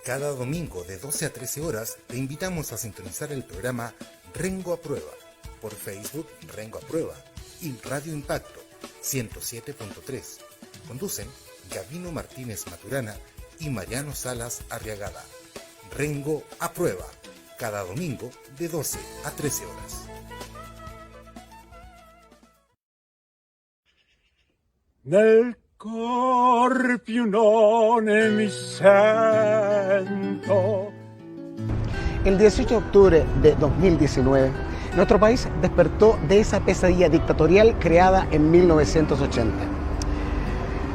Cada domingo de 12 a 13 horas te invitamos a sintonizar el programa Rengo Aprueba por Facebook Rengo Aprueba y Radio Impacto 107.3. Conducen Gabino Martínez Maturana y Mariano Salas Arriagada. Rengo Aprueba, cada domingo de 12 a 13 horas. Nel cor più non mi sento. El 18 de octubre de 2019, nuestro país despertó de esa pesadilla dictatorial creada en 1980.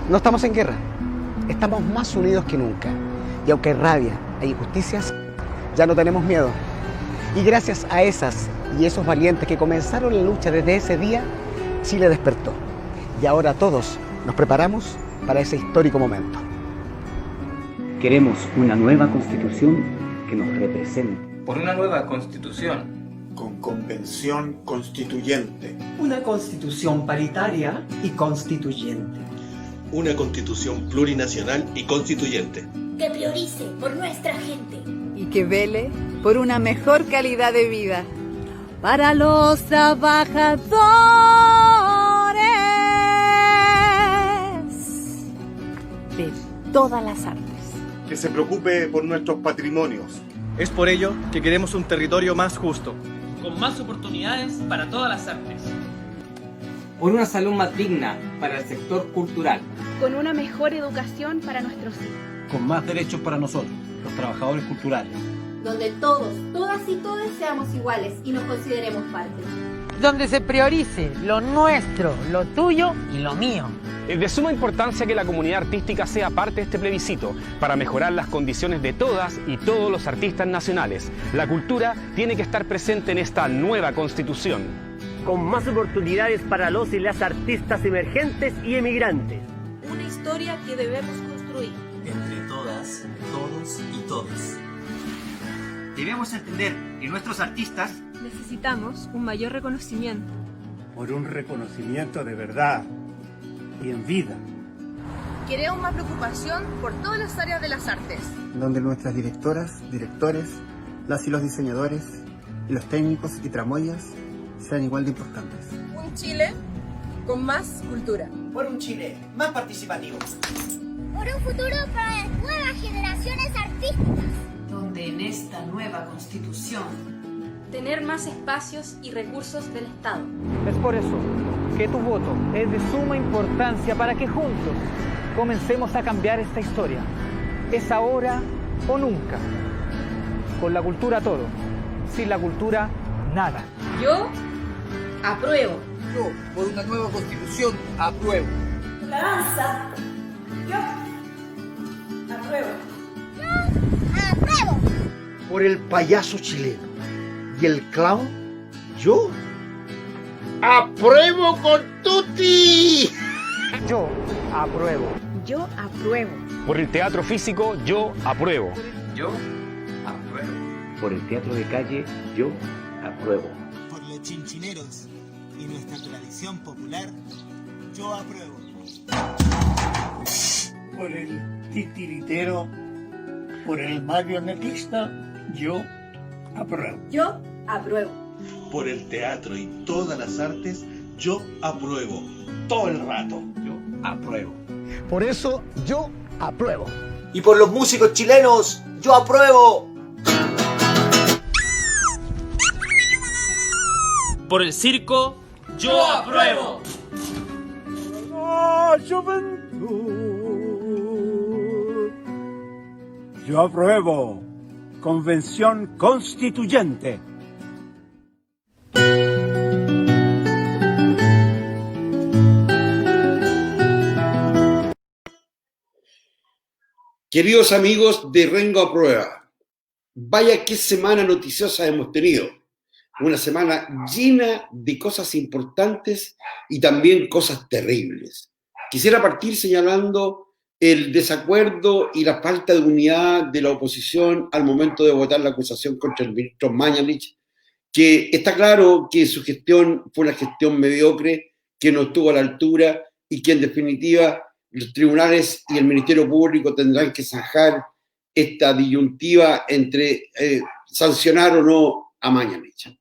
No estamos en guerra, estamos más unidos que nunca. Y aunque hay rabia e injusticias, ya no tenemos miedo. Y gracias a esas y esos valientes que comenzaron la lucha desde ese día, Chile despertó. Y ahora todos nos preparamos para ese histórico momento. Queremos una nueva constitución que nos represente. Por una nueva constitución. Con convención constituyente. Una constitución paritaria y constituyente. Una constitución plurinacional y constituyente. Que priorice por nuestra gente. Y que vele por una mejor calidad de vida para los trabajadores de todas las artes. Que se preocupe por nuestros patrimonios. Es por ello que queremos un territorio más justo. Con más oportunidades para todas las artes. Por una salud más digna para el sector cultural. Con una mejor educación para nuestros hijos. Con más derechos para nosotros, los trabajadores culturales. Donde todos, todas y todes seamos iguales y nos consideremos parte. Donde se priorice lo nuestro, lo tuyo y lo mío. Es de suma importancia que la comunidad artística sea parte de este plebiscito para mejorar las condiciones de todas y todos los artistas nacionales. La cultura tiene que estar presente en esta nueva constitución. Con más oportunidades para los y las artistas emergentes y emigrantes. Una historia que debemos construir. Entre todas, todos y todes. Debemos entender que nuestros artistas necesitamos un mayor reconocimiento. Por un reconocimiento de verdad y en vida. Queremos más preocupación por todas las áreas de las artes. Donde nuestras directoras, directores, las y los diseñadores, y los técnicos y tramoyas sean igual de importantes. Un Chile con más cultura. Por un Chile más participativo. Por un futuro para las nuevas generaciones artísticas. Donde en esta nueva constitución tener más espacios y recursos del Estado. Es por eso que tu voto es de suma importancia para que juntos comencemos a cambiar esta historia. Es ahora o nunca. Con la cultura todo, sin la cultura nada. Yo apruebo. Yo, por una nueva constitución, apruebo. La danza. Yo apruebo. Yo apruebo. Por el payaso chileno y el clown, yo apruebo con tutti. Yo apruebo. Yo apruebo. Por el teatro físico, yo apruebo. Yo apruebo. Por el teatro de calle, yo apruebo. Por los chinchineros y nuestra tradición popular, yo apruebo. Por el titiritero, por el marionetista, yo apruebo. Yo apruebo. Por el teatro y todas las artes, yo apruebo. Todo el rato. Yo apruebo. Por eso, yo apruebo. Y por los músicos chilenos, yo apruebo. Por el circo, yo apruebo. La juventud. Yo apruebo. Convención Constituyente. Queridos amigos de Rengo Aprueba, vaya qué semana noticiosa hemos tenido. Una semana llena de cosas importantes y también cosas terribles. Quisiera partir señalando el desacuerdo y la falta de unidad de la oposición al momento de votar la acusación contra el ministro Mañalich, que está claro que su gestión fue una gestión mediocre, que no estuvo a la altura y que en definitiva los tribunales y el Ministerio Público tendrán que zanjar esta disyuntiva entre sancionar o no a Mañalich.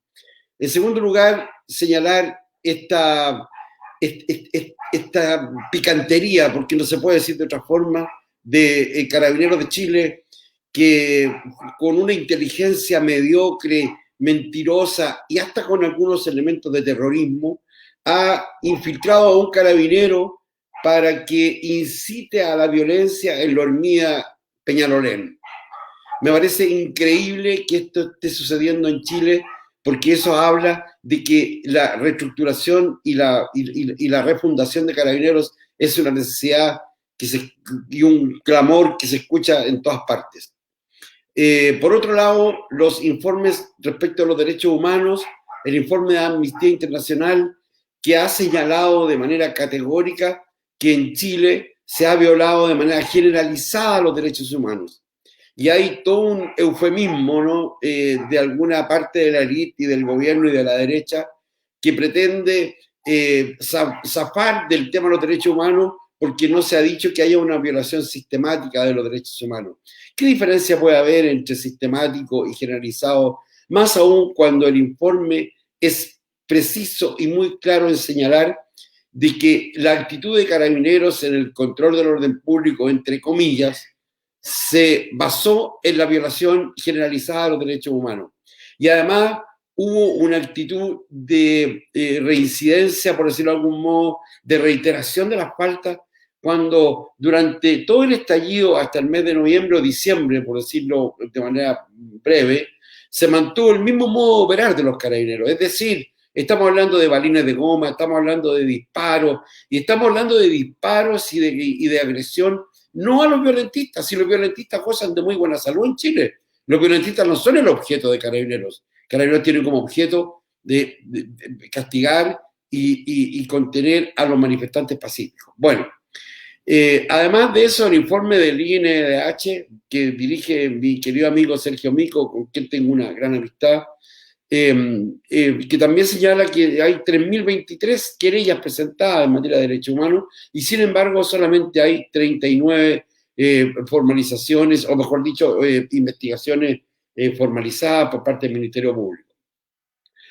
En segundo lugar, señalar esta picantería, porque no se puede decir de otra forma, de Carabineros de Chile, que con una inteligencia mediocre, mentirosa y hasta con algunos elementos de terrorismo, ha infiltrado a un carabinero para que incite a la violencia en la hormiga Peñalolén. Me parece increíble que esto esté sucediendo en Chile, porque eso habla de que la reestructuración y la refundación de Carabineros es una necesidad y un clamor que se escucha en todas partes. Por otro lado, los informes respecto a los derechos humanos, el informe de Amnistía Internacional, que ha señalado de manera categórica que en Chile se ha violado de manera generalizada los derechos humanos. Y hay todo un eufemismo, ¿no? De alguna parte de la élite y del gobierno y de la derecha que pretende zafar del tema de los derechos humanos porque no se ha dicho que haya una violación sistemática de los derechos humanos. ¿Qué diferencia puede haber entre sistemático y generalizado? Más aún cuando el informe es preciso y muy claro en señalar de que la actitud de Carabineros en el control del orden público, entre comillas, se basó en la violación generalizada de los derechos humanos. Y además hubo una actitud de reincidencia, por decirlo de algún modo, de reiteración de las faltas, cuando durante todo el estallido, hasta el mes de noviembre o diciembre, por decirlo de manera breve, se mantuvo el mismo modo de operar de los carabineros. Es decir, estamos hablando de balines de goma, estamos hablando de disparos, y estamos hablando de disparos y de agresión, no a los violentistas. Si los violentistas gozan de muy buena salud en Chile, los violentistas no son el objeto de Carabineros. Carabineros tienen como objeto de castigar y contener a los manifestantes pacíficos. Bueno, además de eso, el informe del INDH, que dirige mi querido amigo Sergio Mico, con quien tengo una gran amistad, que también señala que hay 3.023 querellas presentadas en materia de derechos humanos y sin embargo solamente hay 39 formalizaciones, o mejor dicho, investigaciones formalizadas por parte del Ministerio Público.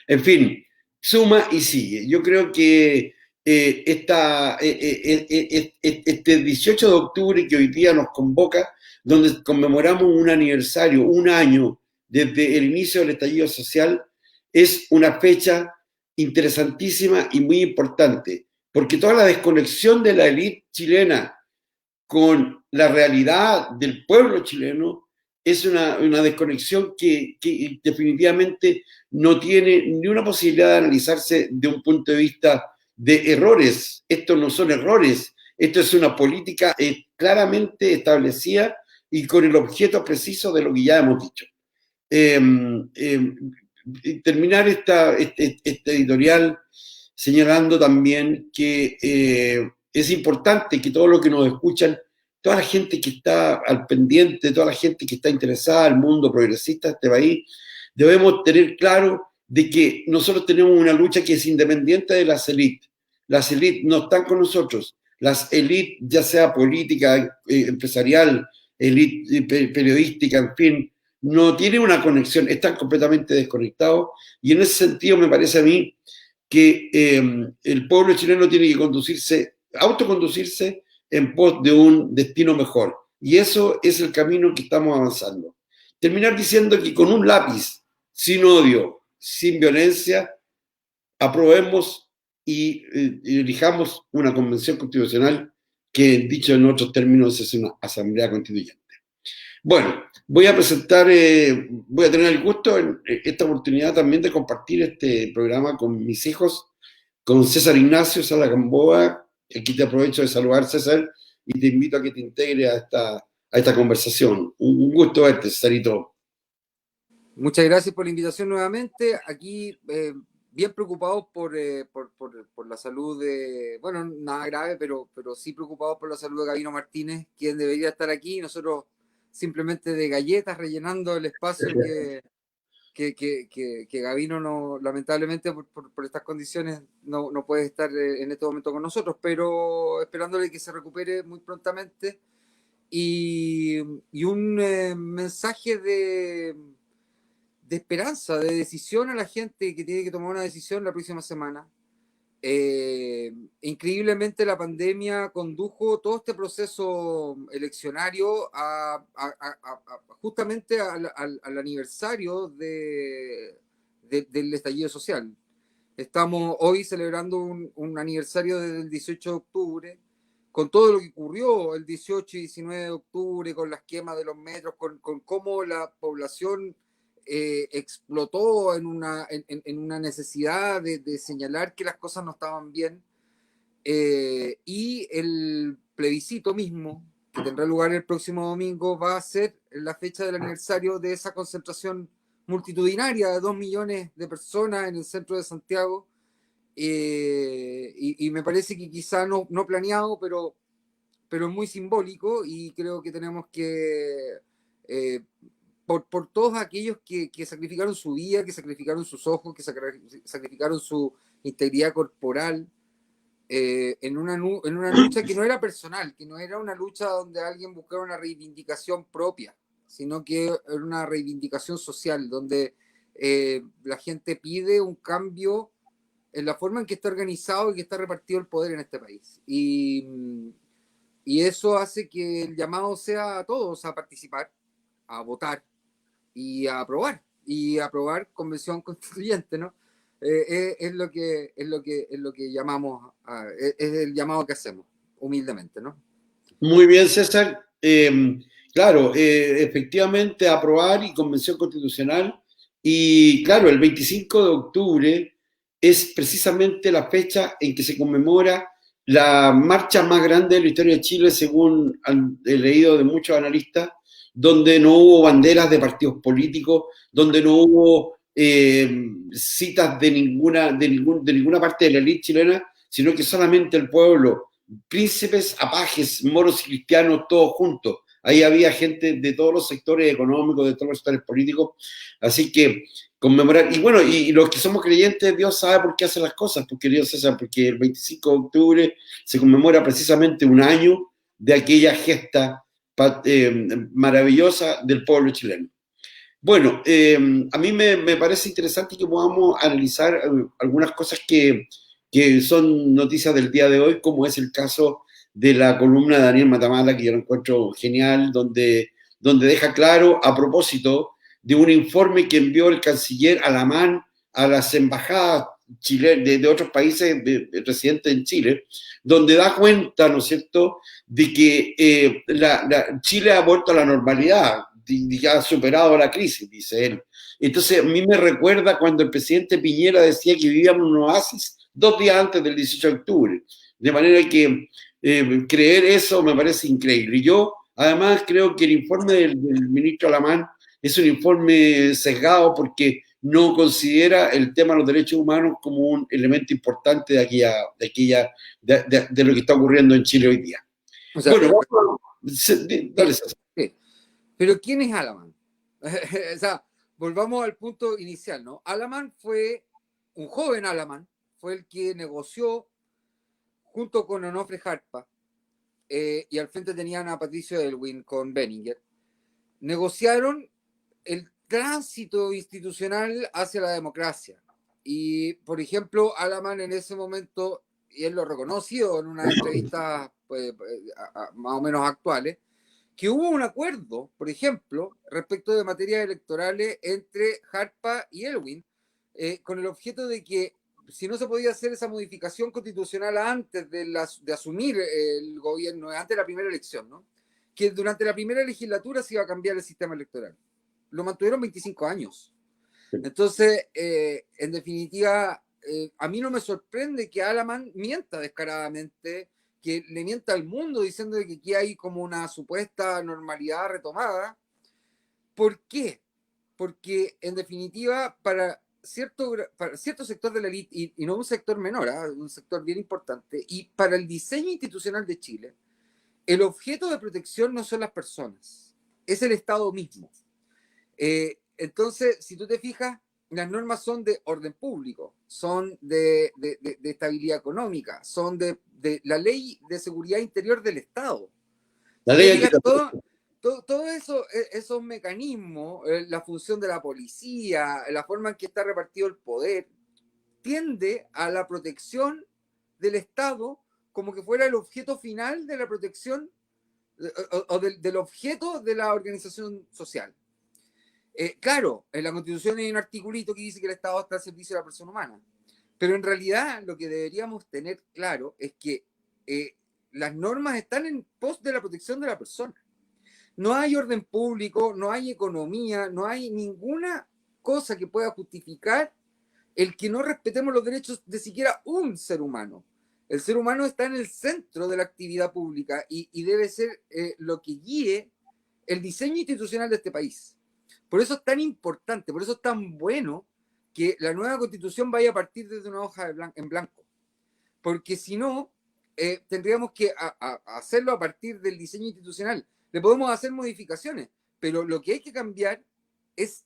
En fin, suma y sigue. Yo creo que este 18 de octubre que hoy día nos convoca, donde conmemoramos un aniversario, un año desde el inicio del estallido social, es una fecha interesantísima y muy importante, porque toda la desconexión de la élite chilena con la realidad del pueblo chileno es una desconexión que definitivamente no tiene ni una posibilidad de analizarse de un punto de vista de errores. Estos no son errores, esto es una política claramente establecida y con el objeto preciso de lo que ya hemos dicho. Terminar este editorial señalando también que es importante que todos los que nos escuchan, toda la gente que está al pendiente, toda la gente que está interesada en el mundo progresista de este país, debemos tener claro de que nosotros tenemos una lucha que es independiente de las élites. Las élites no están con nosotros. Las élites, ya sea política, empresarial, élite periodística, en fin, no tienen una conexión, están completamente desconectados, y en ese sentido me parece a mí que el pueblo chileno tiene que autoconducirse en pos de un destino mejor, y eso es el camino que estamos avanzando. Terminar diciendo que con un lápiz, sin odio, sin violencia, aprobemos y elijamos una convención constitucional que, dicho en otros términos, es una asamblea constituyente. Bueno, voy a tener el gusto en esta oportunidad también de compartir este programa con mis hijos, con César Ignacio Sala Gamboa. Aquí te aprovecho de saludar, César, y te invito a que te integres a esta conversación. Un gusto verte, Cesarito. Muchas gracias por la invitación nuevamente. Aquí bien preocupados por la salud de, bueno, nada grave, pero sí preocupados por la salud de Gabino Martínez, quien debería estar aquí, y nosotros simplemente de galletas rellenando el espacio que Gabino no, lamentablemente por estas condiciones no puede estar en este momento con nosotros, pero esperándole que se recupere muy prontamente y un mensaje de esperanza, de decisión a la gente que tiene que tomar una decisión la próxima semana. Increíblemente la pandemia condujo todo este proceso eleccionario justamente al aniversario del estallido social. Estamos hoy celebrando un aniversario del 18 de octubre, con todo lo que ocurrió el 18 y 19 de octubre, con las quemas de los metros, con cómo la población explotó en una necesidad de señalar que las cosas no estaban bien, y el plebiscito mismo, que tendrá lugar el próximo domingo, va a ser la fecha del aniversario de esa concentración multitudinaria de 2 millones de personas en el centro de Santiago, y me parece que quizá no planeado, pero muy simbólico, y creo que tenemos que por todos aquellos que sacrificaron su vida, que sacrificaron sus ojos, que sacrificaron su integridad corporal, en una lucha que no era personal, que no era una lucha donde alguien buscara una reivindicación propia, sino que era una reivindicación social, donde la gente pide un cambio en la forma en que está organizado y que está repartido el poder en este país. Y eso hace que el llamado sea a todos a participar, a votar y a aprobar convención constituyente, ¿no? Es lo que llamamos, es el llamado que hacemos, humildemente, ¿no? Muy bien, César. Claro, efectivamente, aprobar y convención constitucional. Y claro, el 25 de octubre es precisamente la fecha en que se conmemora la marcha más grande de la historia de Chile, según he leído de muchos analistas, donde no hubo banderas de partidos políticos, donde no hubo citas de ninguna parte de la élite chilena, sino que solamente el pueblo, príncipes, apajes, moros y cristianos, todos juntos. Ahí había gente de todos los sectores económicos, de todos los sectores políticos, así que conmemorar, y bueno, y los que somos creyentes, Dios sabe por qué hace las cosas, porque Dios sabe, porque el 25 de octubre se conmemora precisamente un año de aquella gesta maravillosa del pueblo chileno. Bueno, a mí me parece interesante que podamos analizar algunas cosas que son noticias del día de hoy, como es el caso de la columna de Daniel Matamala, que yo lo encuentro genial, donde deja claro, a propósito de un informe que envió el canciller Alamán a las embajadas de otros países residentes en Chile, donde da cuenta, ¿no es cierto?, de que Chile ha vuelto a la normalidad, ya ha superado la crisis, dice él. Entonces, a mí me recuerda cuando el presidente Piñera decía que vivíamos en un oasis 2 días antes del 18 de octubre. De manera que creer eso me parece increíble. Y yo, además, creo que el informe del ministro Alamán es un informe sesgado porque no considera el tema de los derechos humanos como un elemento importante de lo que está ocurriendo en Chile hoy día. O sea, bueno, dale, pero ¿quién es Alamán? O sea, volvamos al punto inicial, ¿no? Alamán fue un joven Alamán, fue el que negoció junto con Onofre Jarpa, y al frente tenían a Patricio Elwin con Benninger. Negociaron el tránsito institucional hacia la democracia. Y, por ejemplo, Alamán en ese momento, y él lo reconoció en una entrevista más o menos actuales, que hubo un acuerdo, por ejemplo, respecto de materias electorales entre Jarpa y Elwin, con el objeto de que si no se podía hacer esa modificación constitucional antes de asumir el gobierno, antes de la primera elección, ¿no?, que durante la primera legislatura se iba a cambiar el sistema electoral. Lo mantuvieron 25 años. Entonces, en definitiva, a mí no me sorprende que Alamán mienta descaradamente, que le mienta al mundo diciendo que aquí hay como una supuesta normalidad retomada. ¿Por qué? Porque, en definitiva, para para cierto sector de la élite, y no un sector menor, un sector bien importante, y para el diseño institucional de Chile, el objeto de protección no son las personas, es el Estado mismo. Entonces, si tú te fijas, las normas son de orden público, son de estabilidad económica, son de la ley de seguridad interior del Estado. La ley todo eso, esos mecanismos, la función de la policía, la forma en que está repartido el poder, tiende a la protección del Estado como que fuera el objeto final de la protección o del objeto de la organización social. Claro, en la Constitución hay un articulito que dice que el Estado está al servicio de la persona humana, pero en realidad lo que deberíamos tener claro es que las normas están en pos de la protección de la persona. No hay orden público, no hay economía, no hay ninguna cosa que pueda justificar el que no respetemos los derechos de siquiera un ser humano. El ser humano está en el centro de la actividad pública y debe ser lo que guíe el diseño institucional de este país. Por eso es tan importante, por eso es tan bueno que la nueva Constitución vaya a partir desde una hoja en blanco. Porque si no, tendríamos que hacerlo a partir del diseño institucional. Le podemos hacer modificaciones, pero lo que hay que cambiar es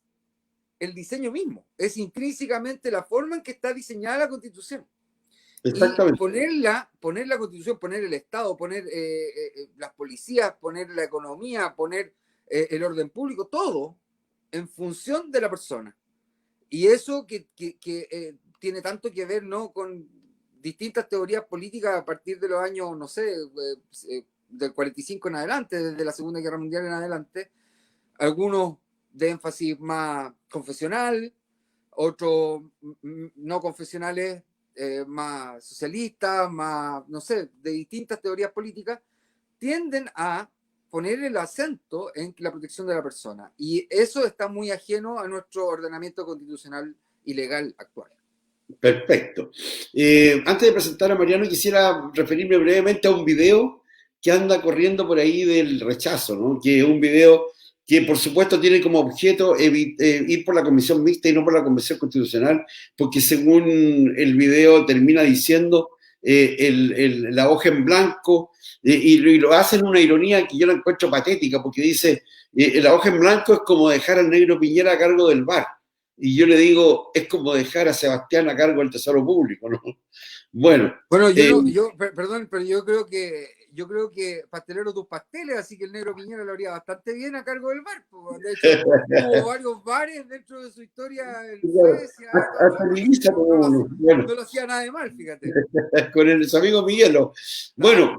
el diseño mismo, es intrínsecamente la forma en que está diseñada la Constitución. Exactamente. Y poner la Constitución, poner el Estado, poner las policías, poner la economía, poner el orden público, todo en función de la persona. Y eso que tiene tanto que ver, ¿no?, con distintas teorías políticas a partir de los años, no sé, del 45 en adelante, desde la Segunda Guerra Mundial en adelante, algunos de énfasis más confesional, otros no confesionales, más socialistas, más, no sé, de distintas teorías políticas, tienden a poner el acento en la protección de la persona. Y eso está muy ajeno a nuestro ordenamiento constitucional y legal actual. Perfecto. Antes de presentar a Mariano, quisiera referirme brevemente a un video que anda corriendo por ahí del rechazo, ¿no? Que es un video que por supuesto tiene como objeto ir por la comisión mixta y no por la convención constitucional, porque según el video termina diciendo la hoja en blanco, y lo hacen una ironía que yo la encuentro patética, porque dice, la hoja en blanco es como dejar al negro Piñera a cargo del VAR. Y yo le digo, es como dejar a Sebastián a cargo del Tesoro Público, ¿no? Bueno, perdón, pero yo creo que pastelero tus pasteles, así que el negro Piñera lo haría bastante bien a cargo del VAR. De hecho, hubo varios bares dentro de su historia en Suecia. No lo hacía nada de mal, fíjate. Con su amigo Miguelo. Bueno,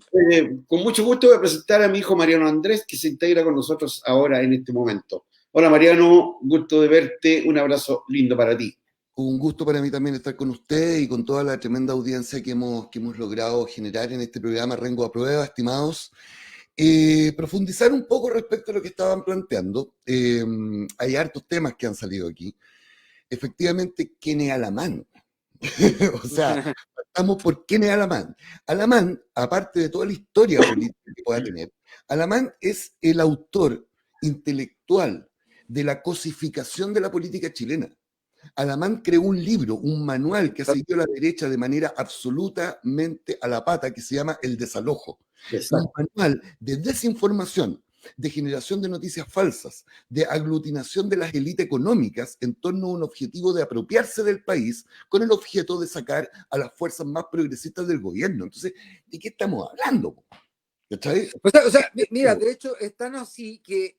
con mucho gusto voy a presentar a mi hijo Mariano Andrés, que se integra con nosotros ahora en este momento. Hola Mariano, gusto de verte, un abrazo lindo para ti. Un gusto para mí también estar con ustedes y con toda la tremenda audiencia que hemos logrado generar en este programa Rengo a Prueba, estimados. Profundizar un poco respecto a lo que estaban planteando. Hay hartos temas que han salido aquí. Efectivamente, ¿quién es Alamán? O sea, partamos por quién es Alamán. Alamán, aparte de toda la historia política que pueda tener, Alamán es el autor intelectual de la cosificación de la política chilena. Alamán creó un libro, un manual que ha seguido a la derecha de manera absolutamente a la pata, que se llama El Desalojo. Exacto. Un manual de desinformación, de generación de noticias falsas, de aglutinación de las élites económicas en torno a un objetivo de apropiarse del país con el objeto de sacar a las fuerzas más progresistas del gobierno. Entonces, ¿de qué estamos hablando? O sea, mira, de hecho, es tan así que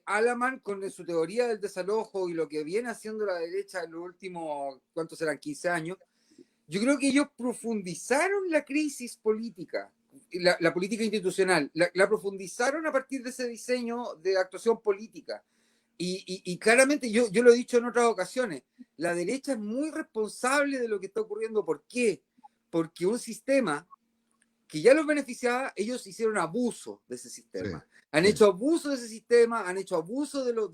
Alamán, con su teoría del desalojo y lo que viene haciendo la derecha en los últimos, ¿cuántos serán? 15 años, yo creo que ellos profundizaron la crisis política, la política institucional, la profundizaron a partir de ese diseño de actuación política. Y claramente, yo lo he dicho en otras ocasiones, la derecha es muy responsable de lo que está ocurriendo. ¿Por qué? Porque un sistema que ya los beneficiaba, ellos hicieron abuso de ese sistema. Sí. Han hecho abuso de ese sistema, han hecho abuso de los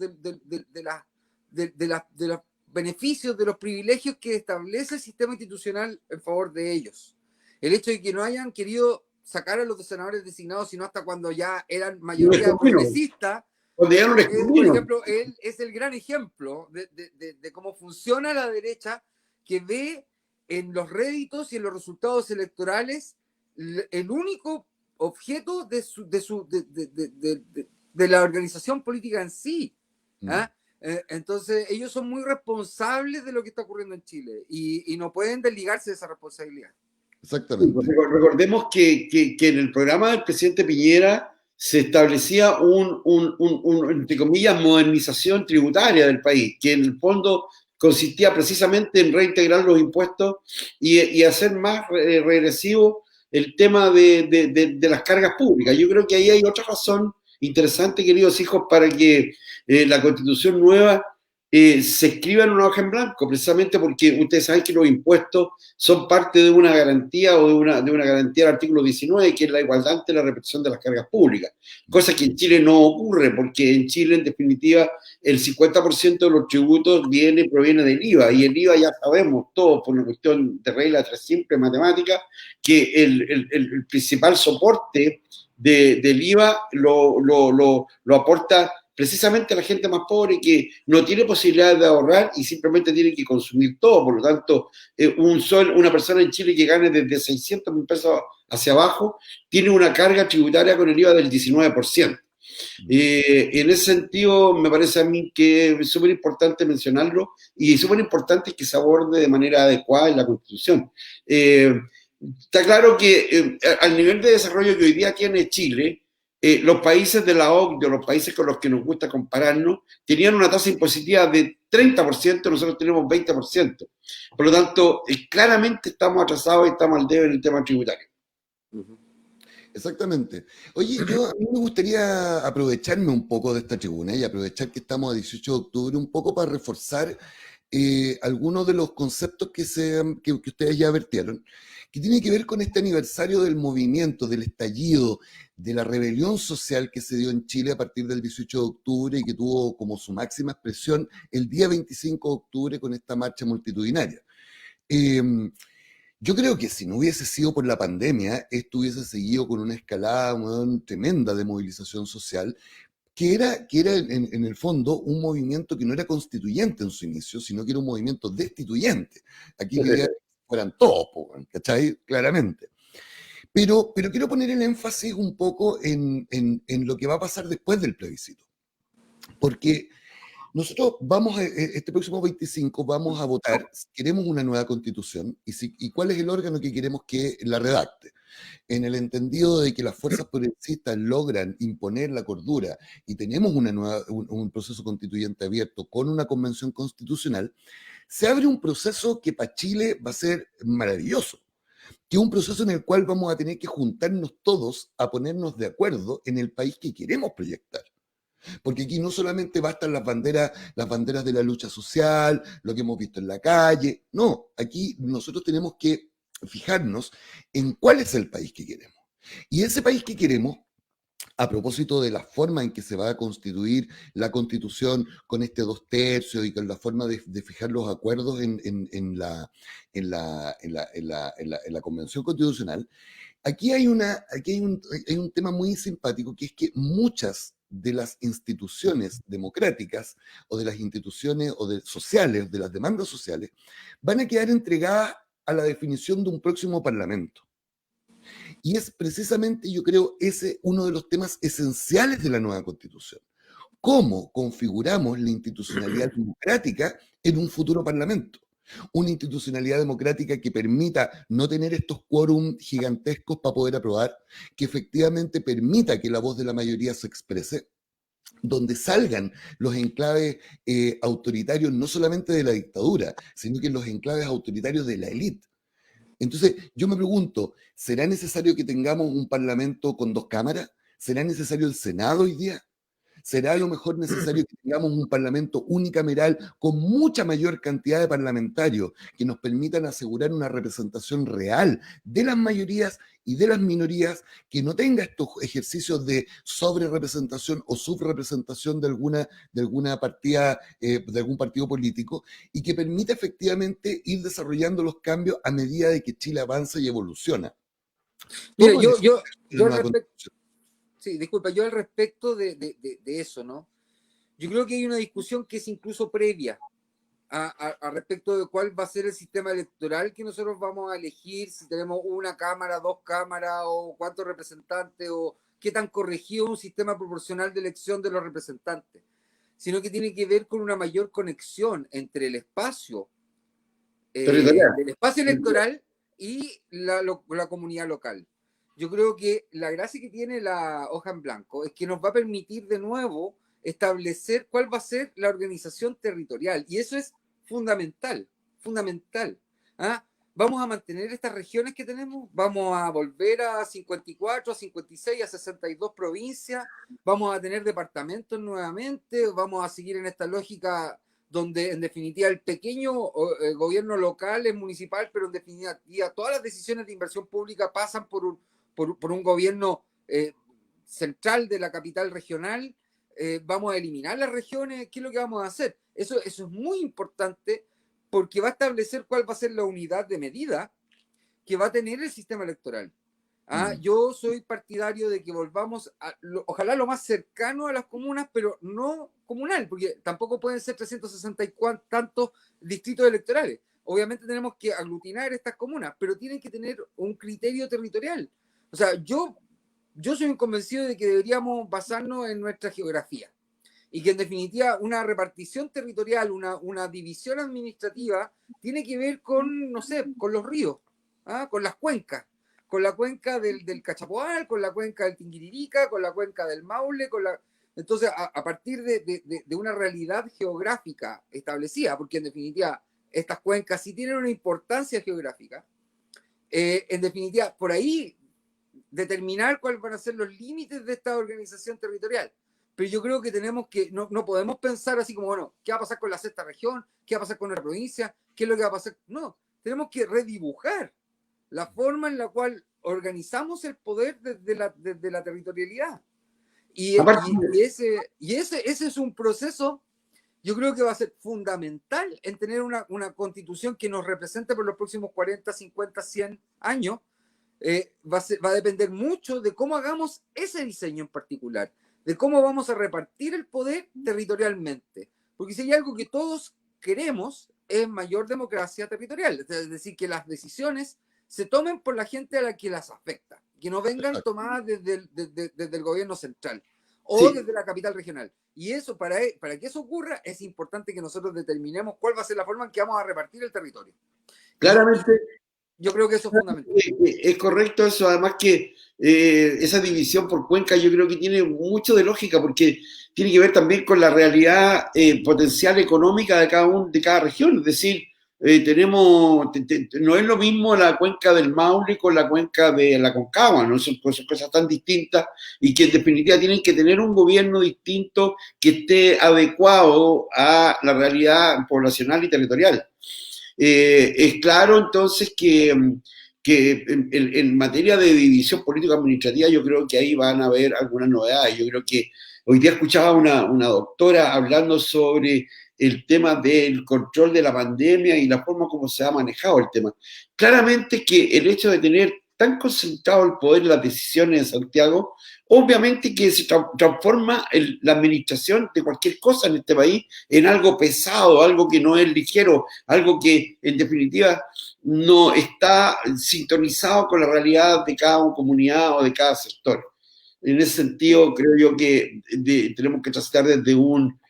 beneficios, de los privilegios que establece el sistema institucional en favor de ellos. El hecho de que no hayan querido sacar a los senadores designados, sino hasta cuando ya eran mayoría progresista, Donde ya no les por convino. ejemplo, él es el gran ejemplo de cómo funciona la derecha, que ve en los réditos y en los resultados electorales el único objeto de la organización política en sí. ¿Ah? Entonces, ellos son muy responsables de lo que está ocurriendo en Chile y no pueden desligarse de esa responsabilidad. Exactamente. Recordemos que en el programa del presidente Piñera se establecía entre comillas, modernización tributaria del país, que en el fondo consistía precisamente en reintegrar los impuestos y hacer más regresivo el tema de las cargas públicas. Yo creo que ahí hay otra razón interesante, queridos hijos, para que la Constitución nueva se escriba en una hoja en blanco, precisamente porque ustedes saben que los impuestos son parte de una garantía o de una garantía del artículo 19, que es la igualdad ante la repartición de las cargas públicas, cosa que en Chile no ocurre, porque en Chile, en definitiva, el 50% de los tributos proviene del IVA, y el IVA ya sabemos todos, por una cuestión de regla 3 simple, matemática, que el principal soporte del IVA lo aporta precisamente a la gente más pobre, que no tiene posibilidad de ahorrar y simplemente tiene que consumir todo. Por lo tanto, una persona en Chile que gane desde 600.000 pesos hacia abajo tiene una carga tributaria con el IVA del 19%. En ese sentido, me parece a mí que es súper importante mencionarlo y súper importante que se aborde de manera adecuada en la Constitución. Está claro que al nivel de desarrollo que hoy día tiene Chile, los países de la OCDE, los países con los que nos gusta compararnos, tenían una tasa impositiva de 30%, nosotros tenemos 20%. Por lo tanto, claramente estamos atrasados y estamos al debe en el tema tributario. Exactamente. Oye, a mí me gustaría aprovecharme un poco de esta tribuna y aprovechar que estamos a 18 de octubre un poco para reforzar algunos de los conceptos que ustedes ya vertieron, que tiene que ver con este aniversario del movimiento, del estallido, de la rebelión social que se dio en Chile a partir del 18 de octubre y que tuvo como su máxima expresión el día 25 de octubre con esta marcha multitudinaria. Yo creo que si no hubiese sido por la pandemia, esto hubiese seguido con una escalada tremenda de movilización social, que era en el fondo un movimiento que no era constituyente en su inicio, sino que era un movimiento destituyente. Aquí quería que fueran todos, ¿cachai? Claramente. Pero quiero poner el énfasis un poco en lo que va a pasar después del plebiscito. Porque nosotros este próximo 25 vamos a votar si queremos una nueva constitución y cuál es el órgano que queremos que la redacte. En el entendido de que las fuerzas progresistas logran imponer la cordura y tenemos un proceso constituyente abierto con una convención constitucional, se abre un proceso que para Chile va a ser maravilloso, que es un proceso en el cual vamos a tener que juntarnos todos a ponernos de acuerdo en el país que queremos proyectar. Porque aquí no solamente bastan las banderas de la lucha social, lo que hemos visto en la calle, no, aquí nosotros tenemos que fijarnos en cuál es el país que queremos. Y ese país que queremos, a propósito de la forma en que se va a constituir la Constitución con este 2/3 y con la forma de fijar los acuerdos en la Convención Constitucional, aquí hay un tema muy simpático, que es que muchas de las instituciones democráticas o de las instituciones sociales, de las demandas sociales, van a quedar entregadas a la definición de un próximo parlamento. Y es precisamente, yo creo, ese uno de los temas esenciales de la nueva Constitución. ¿Cómo configuramos la institucionalidad democrática en un futuro parlamento? Una institucionalidad democrática que permita no tener estos quórum gigantescos para poder aprobar, que efectivamente permita que la voz de la mayoría se exprese, donde salgan los enclaves autoritarios no solamente de la dictadura, sino que los enclaves autoritarios de la élite. Entonces, yo me pregunto, ¿será necesario que tengamos un parlamento con 2 cámaras? ¿Será necesario el Senado hoy día? ¿Será a lo mejor necesario que tengamos un parlamento unicameral con mucha mayor cantidad de parlamentarios que nos permitan asegurar una representación real de las mayorías y de las minorías, que no tenga estos ejercicios de sobrerepresentación o subrepresentación de alguna partida, de algún partido político, y que permita efectivamente ir desarrollando los cambios a medida de que Chile avanza y evoluciona? Mira, Sí, disculpa, yo al respecto de eso, ¿no? Yo creo que hay una discusión que es incluso previa a respecto de cuál va a ser el sistema electoral que nosotros vamos a elegir, si tenemos una cámara, dos cámaras, o cuántos representantes, o qué tan corregido un sistema proporcional de elección de los representantes, sino que tiene que ver con una mayor conexión entre el espacio del espacio electoral y la comunidad local. Yo creo que la gracia que tiene la hoja en blanco es que nos va a permitir de nuevo establecer cuál va a ser la organización territorial. Y eso es fundamental, fundamental. ¿Ah? Vamos a mantener estas regiones que tenemos, vamos a volver a 54, a 56, a 62 provincias, vamos a tener departamentos nuevamente, vamos a seguir en esta lógica donde en definitiva el pequeño gobierno local es municipal, pero en definitiva todas las decisiones de inversión pública pasan por un gobierno central de la capital regional. Vamos a eliminar las regiones. ¿Qué es lo que vamos a hacer? Eso es muy importante porque va a establecer cuál va a ser la unidad de medida que va a tener el sistema electoral. Yo soy partidario de que volvamos ojalá lo más cercano a las comunas, pero no comunal, porque tampoco pueden ser 360 y tantos distritos electorales. Obviamente tenemos que aglutinar estas comunas, pero tienen que tener un criterio territorial. O sea, yo soy un convencido de que deberíamos basarnos en nuestra geografía y que en definitiva una repartición territorial, una división administrativa tiene que ver con, no sé, con los ríos, con las cuencas, con la cuenca del Cachapoal, con la cuenca del Tinguiririca, con la cuenca del Maule, entonces a partir de una realidad geográfica establecida, porque en definitiva estas cuencas sí tienen una importancia geográfica, en definitiva por ahí determinar cuáles van a ser los límites de esta organización territorial. Pero yo creo que tenemos que, no podemos pensar así como, bueno, ¿qué va a pasar con la sexta región? ¿Qué va a pasar con la provincia? ¿Qué es lo que va a pasar? No, tenemos que redibujar la forma en la cual organizamos el poder desde la territorialidad. Y ese es un proceso, yo creo que va a ser fundamental en tener una constitución que nos represente por los próximos 40, 50, 100 años. Va a depender mucho de cómo hagamos ese diseño en particular, de cómo vamos a repartir el poder territorialmente. Porque si hay algo que todos queremos es mayor democracia territorial, es decir, que las decisiones se tomen por la gente a la que las afecta, que no vengan tomadas desde el gobierno central o desde la capital regional. Y eso, para que eso ocurra, es importante que nosotros determinemos cuál va a ser la forma en que vamos a repartir el territorio. Claramente. Yo creo que eso es fundamental. Es correcto eso, además que esa división por cuenca yo creo que tiene mucho de lógica, porque tiene que ver también con la realidad potencial económica de cada región. Es decir, no es lo mismo la cuenca del Maule con la cuenca de la Concagua, no son cosas tan distintas y que en definitiva tienen que tener un gobierno distinto que esté adecuado a la realidad poblacional y territorial. Es claro entonces que en materia de división político-administrativa yo creo que ahí van a haber algunas novedades. Yo creo que hoy día escuchaba una doctora hablando sobre el tema del control de la pandemia y la forma como se ha manejado el tema. Claramente que el hecho de tener tan concentrado el poder en las decisiones de Santiago, obviamente que se transforma la administración de cualquier cosa en este país en algo pesado, algo que no es ligero, algo que en definitiva no está sintonizado con la realidad de cada comunidad o de cada sector. En ese sentido, creo yo que tenemos que transitar desde un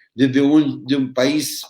país,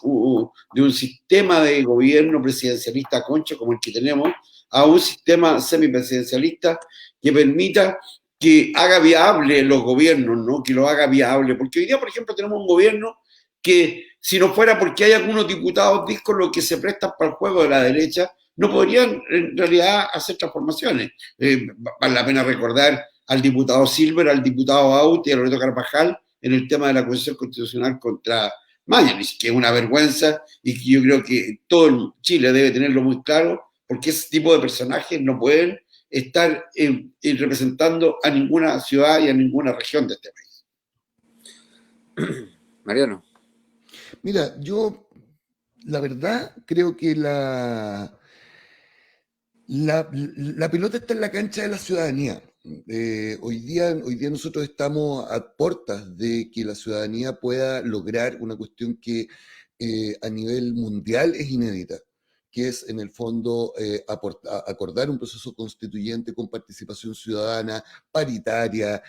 de un sistema de gobierno presidencialista concho como el que tenemos, a un sistema semipresidencialista que permita que haga viable los gobiernos, ¿no? Que lo haga viable. Porque hoy día, por ejemplo, tenemos un gobierno que, si no fuera porque hay algunos diputados discos que se prestan para el juego de la derecha, no podrían en realidad hacer transformaciones. Vale la pena recordar al diputado Silver, al diputado Auti, a Loreto Carvajal, en el tema de la acusación constitucional contra Mañalich, que es una vergüenza y que yo creo que todo Chile debe tenerlo muy claro, porque ese tipo de personajes no pueden estar representando a ninguna ciudad y a ninguna región de este país. Mariano. Mira, yo la verdad creo que la pelota está en la cancha de la ciudadanía. Hoy día nosotros estamos a puertas de que la ciudadanía pueda lograr una cuestión que a nivel mundial es inédita, que es en el fondo acordar un proceso constituyente con participación ciudadana, paritaria,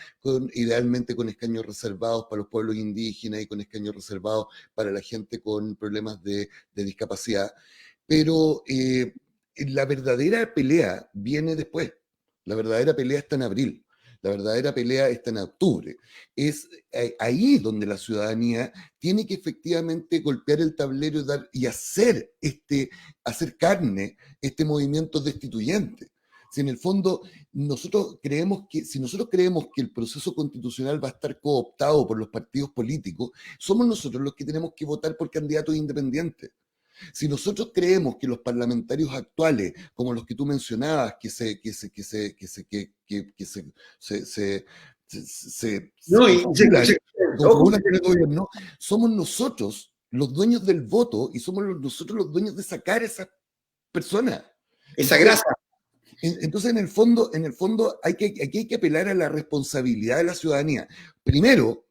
idealmente con escaños reservados para los pueblos indígenas y con escaños reservados para la gente con problemas de discapacidad. Pero la verdadera pelea viene después. La verdadera pelea está en abril. La verdadera pelea está en octubre. Es ahí donde la ciudadanía tiene que efectivamente golpear el tablero y hacer carne este movimiento destituyente. Si en el fondo si nosotros creemos que el proceso constitucional va a estar cooptado por los partidos políticos, somos nosotros los que tenemos que votar por candidatos independientes. Si nosotros creemos que los parlamentarios actuales, como los que tú mencionabas, somos nosotros los dueños del voto y somos nosotros los dueños de sacar a esas personas. Esa grasa. Entonces, en el fondo, aquí hay que apelar a la responsabilidad de la ciudadanía. Primero,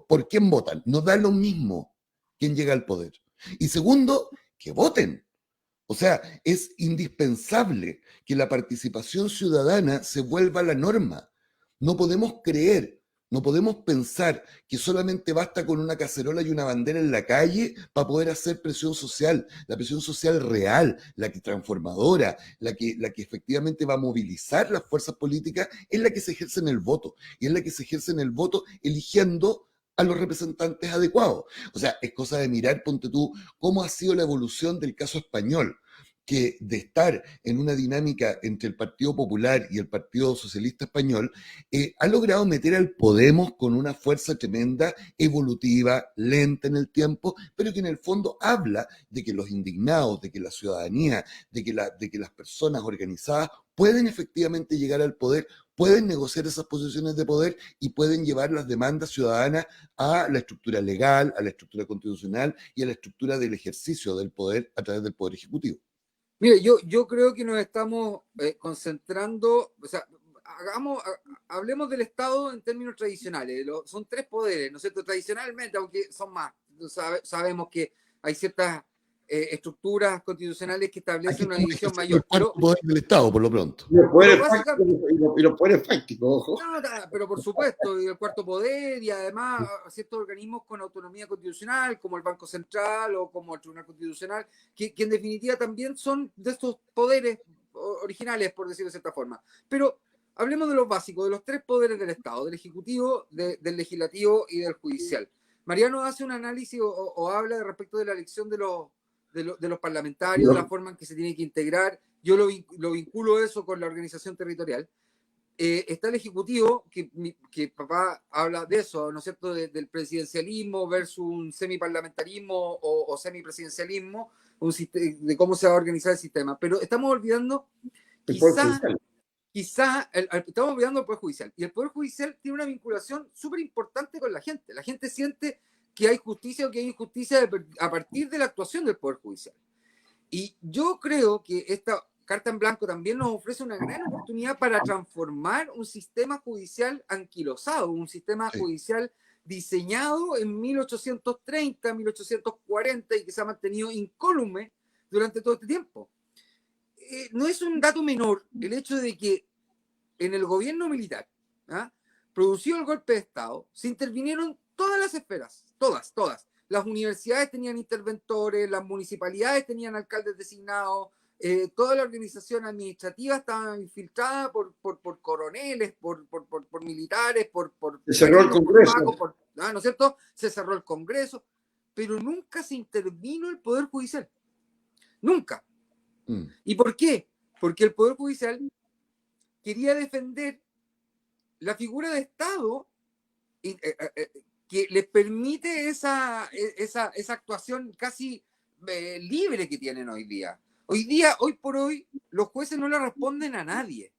¿por quién votan? No da lo mismo quién llega al poder. Y segundo, que voten. O sea, es indispensable que la participación ciudadana se vuelva la norma. No podemos pensar que solamente basta con una cacerola y una bandera en la calle para poder hacer presión social. La presión social real, la que transformadora, la que efectivamente va a movilizar las fuerzas políticas, es la que se ejerce en el voto. Y es la que se ejerce en el voto eligiendo a los representantes adecuados. O sea, es cosa de mirar, ponte tú, cómo ha sido la evolución del caso español, que de estar en una dinámica entre el Partido Popular y el Partido Socialista Español, ha logrado meter al Podemos con una fuerza tremenda, evolutiva, lenta en el tiempo, pero que en el fondo habla de que los indignados, de que la ciudadanía, de que las personas organizadas pueden efectivamente llegar al poder, pueden negociar esas posiciones de poder y pueden llevar las demandas ciudadanas a la estructura legal, a la estructura constitucional y a la estructura del ejercicio del poder a través del Poder Ejecutivo. Mire, yo creo que nos estamos concentrando, o sea, hablemos del Estado en términos tradicionales. Son tres poderes, ¿no es cierto? Tradicionalmente, aunque son más, sabemos que hay ciertas estructuras constitucionales que establecen una división mayor. El cuarto poder del Estado, por lo pronto. Y los poderes fácticos, ojo. Pero por supuesto, y el cuarto poder, y además ciertos organismos con autonomía constitucional, como el Banco Central o como el Tribunal Constitucional, que en definitiva también son de estos poderes originales, por decirlo de cierta forma. Pero hablemos de los básicos, de los tres poderes del Estado, del Ejecutivo, del Legislativo y del Judicial. Mariano hace un análisis o habla respecto de la elección de los parlamentarios, de la forma en que se tiene que integrar. Yo lo vinculo eso con la organización territorial. Está el Ejecutivo, que papá habla de eso, ¿no es cierto?, del presidencialismo versus un semiparlamentarismo o semipresidencialismo, de cómo se va a organizar el sistema. Pero estamos olvidando, estamos olvidando el Poder Judicial. Y el Poder Judicial tiene una vinculación súper importante con la gente. La gente siente que hay justicia o que hay injusticia a partir de la actuación del Poder Judicial. Y yo creo que esta carta en blanco también nos ofrece una gran oportunidad para transformar un sistema judicial anquilosado, un sistema judicial diseñado en 1830, 1840 y que se ha mantenido incólume durante todo este tiempo. No es un dato menor el hecho de que en el gobierno militar, producido el golpe de Estado, se intervinieron todas las esferas, todas. Las universidades tenían interventores, las municipalidades tenían alcaldes designados, toda la organización administrativa estaba infiltrada por coroneles, por militares, se cerró el Congreso. ¿no es cierto? Se cerró el Congreso, pero nunca se intervino el Poder Judicial. Nunca. ¿Y por qué? Porque el Poder Judicial quería defender la figura de Estado que les permite esa actuación casi libre que tienen hoy día. Hoy por hoy, los jueces no le responden a nadie.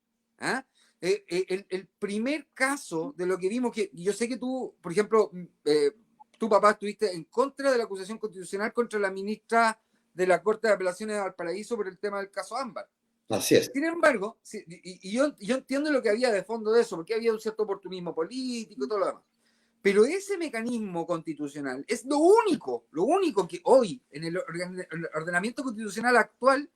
El primer caso de lo que vimos, que yo sé que tú, por ejemplo, tu papá estuviste en contra de la acusación constitucional contra la ministra de la Corte de Apelaciones de Valparaíso por el tema del caso Ámbar. Así es. Sin embargo, yo entiendo lo que había de fondo de eso, porque había un cierto oportunismo político y todo lo demás. Pero ese mecanismo constitucional es lo único que hoy, en el ordenamiento constitucional actual,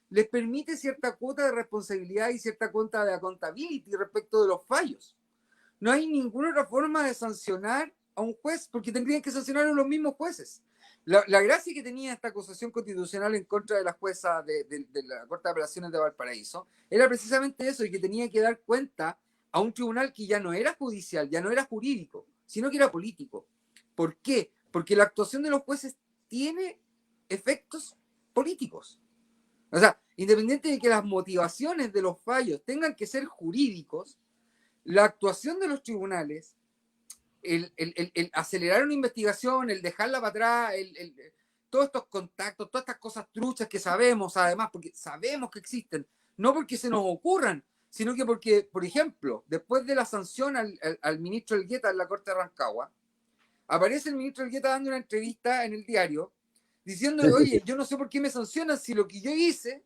les permite cierta cuota de responsabilidad y cierta cuota de accountability respecto de los fallos. No hay ninguna otra forma de sancionar a un juez, porque tendrían que sancionar a los mismos jueces. La gracia que tenía esta acusación constitucional en contra de la jueza de la Corte de Apelaciones de Valparaíso era precisamente eso, y que tenía que dar cuenta a un tribunal que ya no era judicial, ya no era jurídico, sino que era político. ¿Por qué? Porque la actuación de los jueces tiene efectos políticos. O sea, independiente de que las motivaciones de los fallos tengan que ser jurídicos, la actuación de los tribunales, el acelerar una investigación, el dejarla para atrás, todos estos contactos, todas estas cosas truchas que sabemos, además, porque sabemos que existen, no porque se nos ocurran, sino que porque, por ejemplo, después de la sanción al ministro Elgueta en la Corte de Rancagua, aparece el ministro Elgueta dando una entrevista en el diario, diciendo, oye, yo no sé por qué me sancionan si lo que yo hice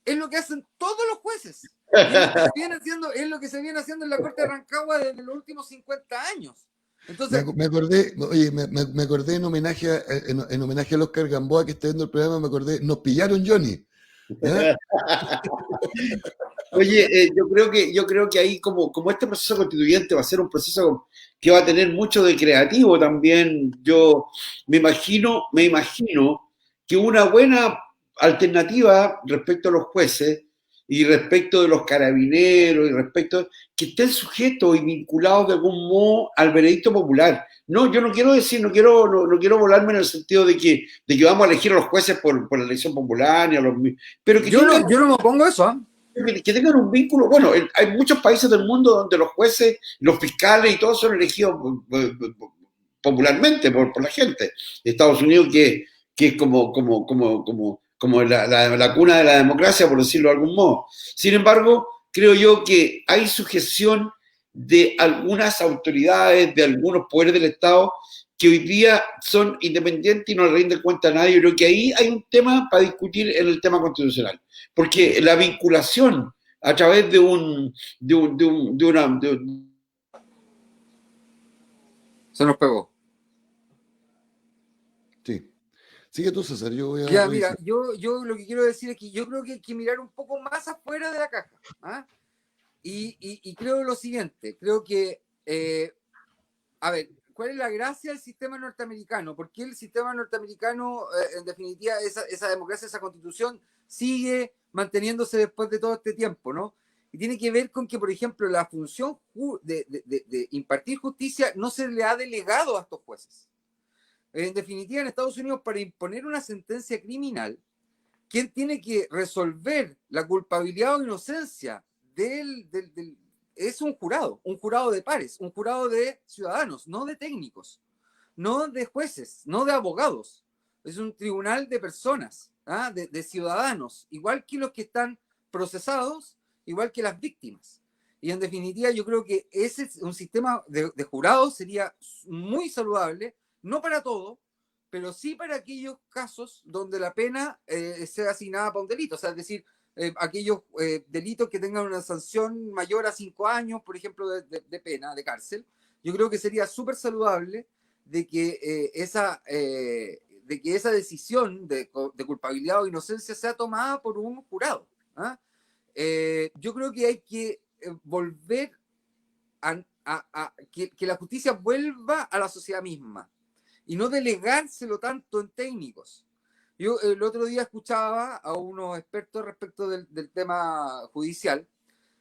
es lo que hacen todos los jueces. Es lo que se viene haciendo en la Corte de Rancagua desde los últimos 50 años. Entonces, me acordé en homenaje al Oscar Gamboa que está viendo el programa, me acordé, nos pillaron, Johnny. Oye, yo creo que ahí como este proceso constituyente va a ser un proceso que va a tener mucho de creativo también. Yo me imagino que una buena alternativa respecto a los jueces y respecto de los carabineros y respecto que estén sujetos y vinculados de algún modo al veredicto popular. No, yo no quiero decir, no quiero volarme en el sentido de que vamos a elegir a los jueces por la elección popular, ni a los, pero que yo no me opongo a eso, que tengan un vínculo. Bueno, hay muchos países del mundo donde los jueces, los fiscales y todos son elegidos popularmente por la gente. Estados Unidos, que es como la cuna de la democracia, por decirlo de algún modo. Sin embargo, creo yo que hay sujeción de algunas autoridades, de algunos poderes del Estado, que hoy día son independientes y no le rinden cuenta a nadie. Yo creo que ahí hay un tema para discutir en el tema constitucional. Porque la vinculación a través de una... Se nos pegó. Sí. Sigue tú, César, yo voy a... Ya, mira, yo lo que quiero decir es que yo creo que hay que mirar un poco más afuera de la caja. ¿Ah? Y creo lo siguiente, creo que, a ver, ¿cuál es la gracia del sistema norteamericano? ¿Por qué el sistema norteamericano, en definitiva, esa democracia, esa constitución, sigue manteniéndose después de todo este tiempo, ¿no? Y tiene que ver con que, por ejemplo, la función de impartir justicia no se le ha delegado a estos jueces. En definitiva, en Estados Unidos, para imponer una sentencia criminal, ¿quién tiene que resolver la culpabilidad o inocencia es un jurado de pares, un jurado de ciudadanos, no de técnicos, no de jueces, no de abogados. Es un tribunal de personas, de ciudadanos, igual que los que están procesados, igual que las víctimas. Y en definitiva, yo creo que un sistema de jurados sería muy saludable, no para todo, pero sí para aquellos casos donde la pena sea asignada para un delito, o sea, es decir, aquellos delitos que tengan una sanción mayor a 5 años, por ejemplo, de pena, de cárcel. Yo creo que sería súper saludable de que esa decisión de culpabilidad o inocencia sea tomada por un jurado. Yo creo que hay que volver que la justicia vuelva a la sociedad misma y no delegárselo tanto en técnicos. Yo el otro día escuchaba a unos expertos respecto del tema judicial,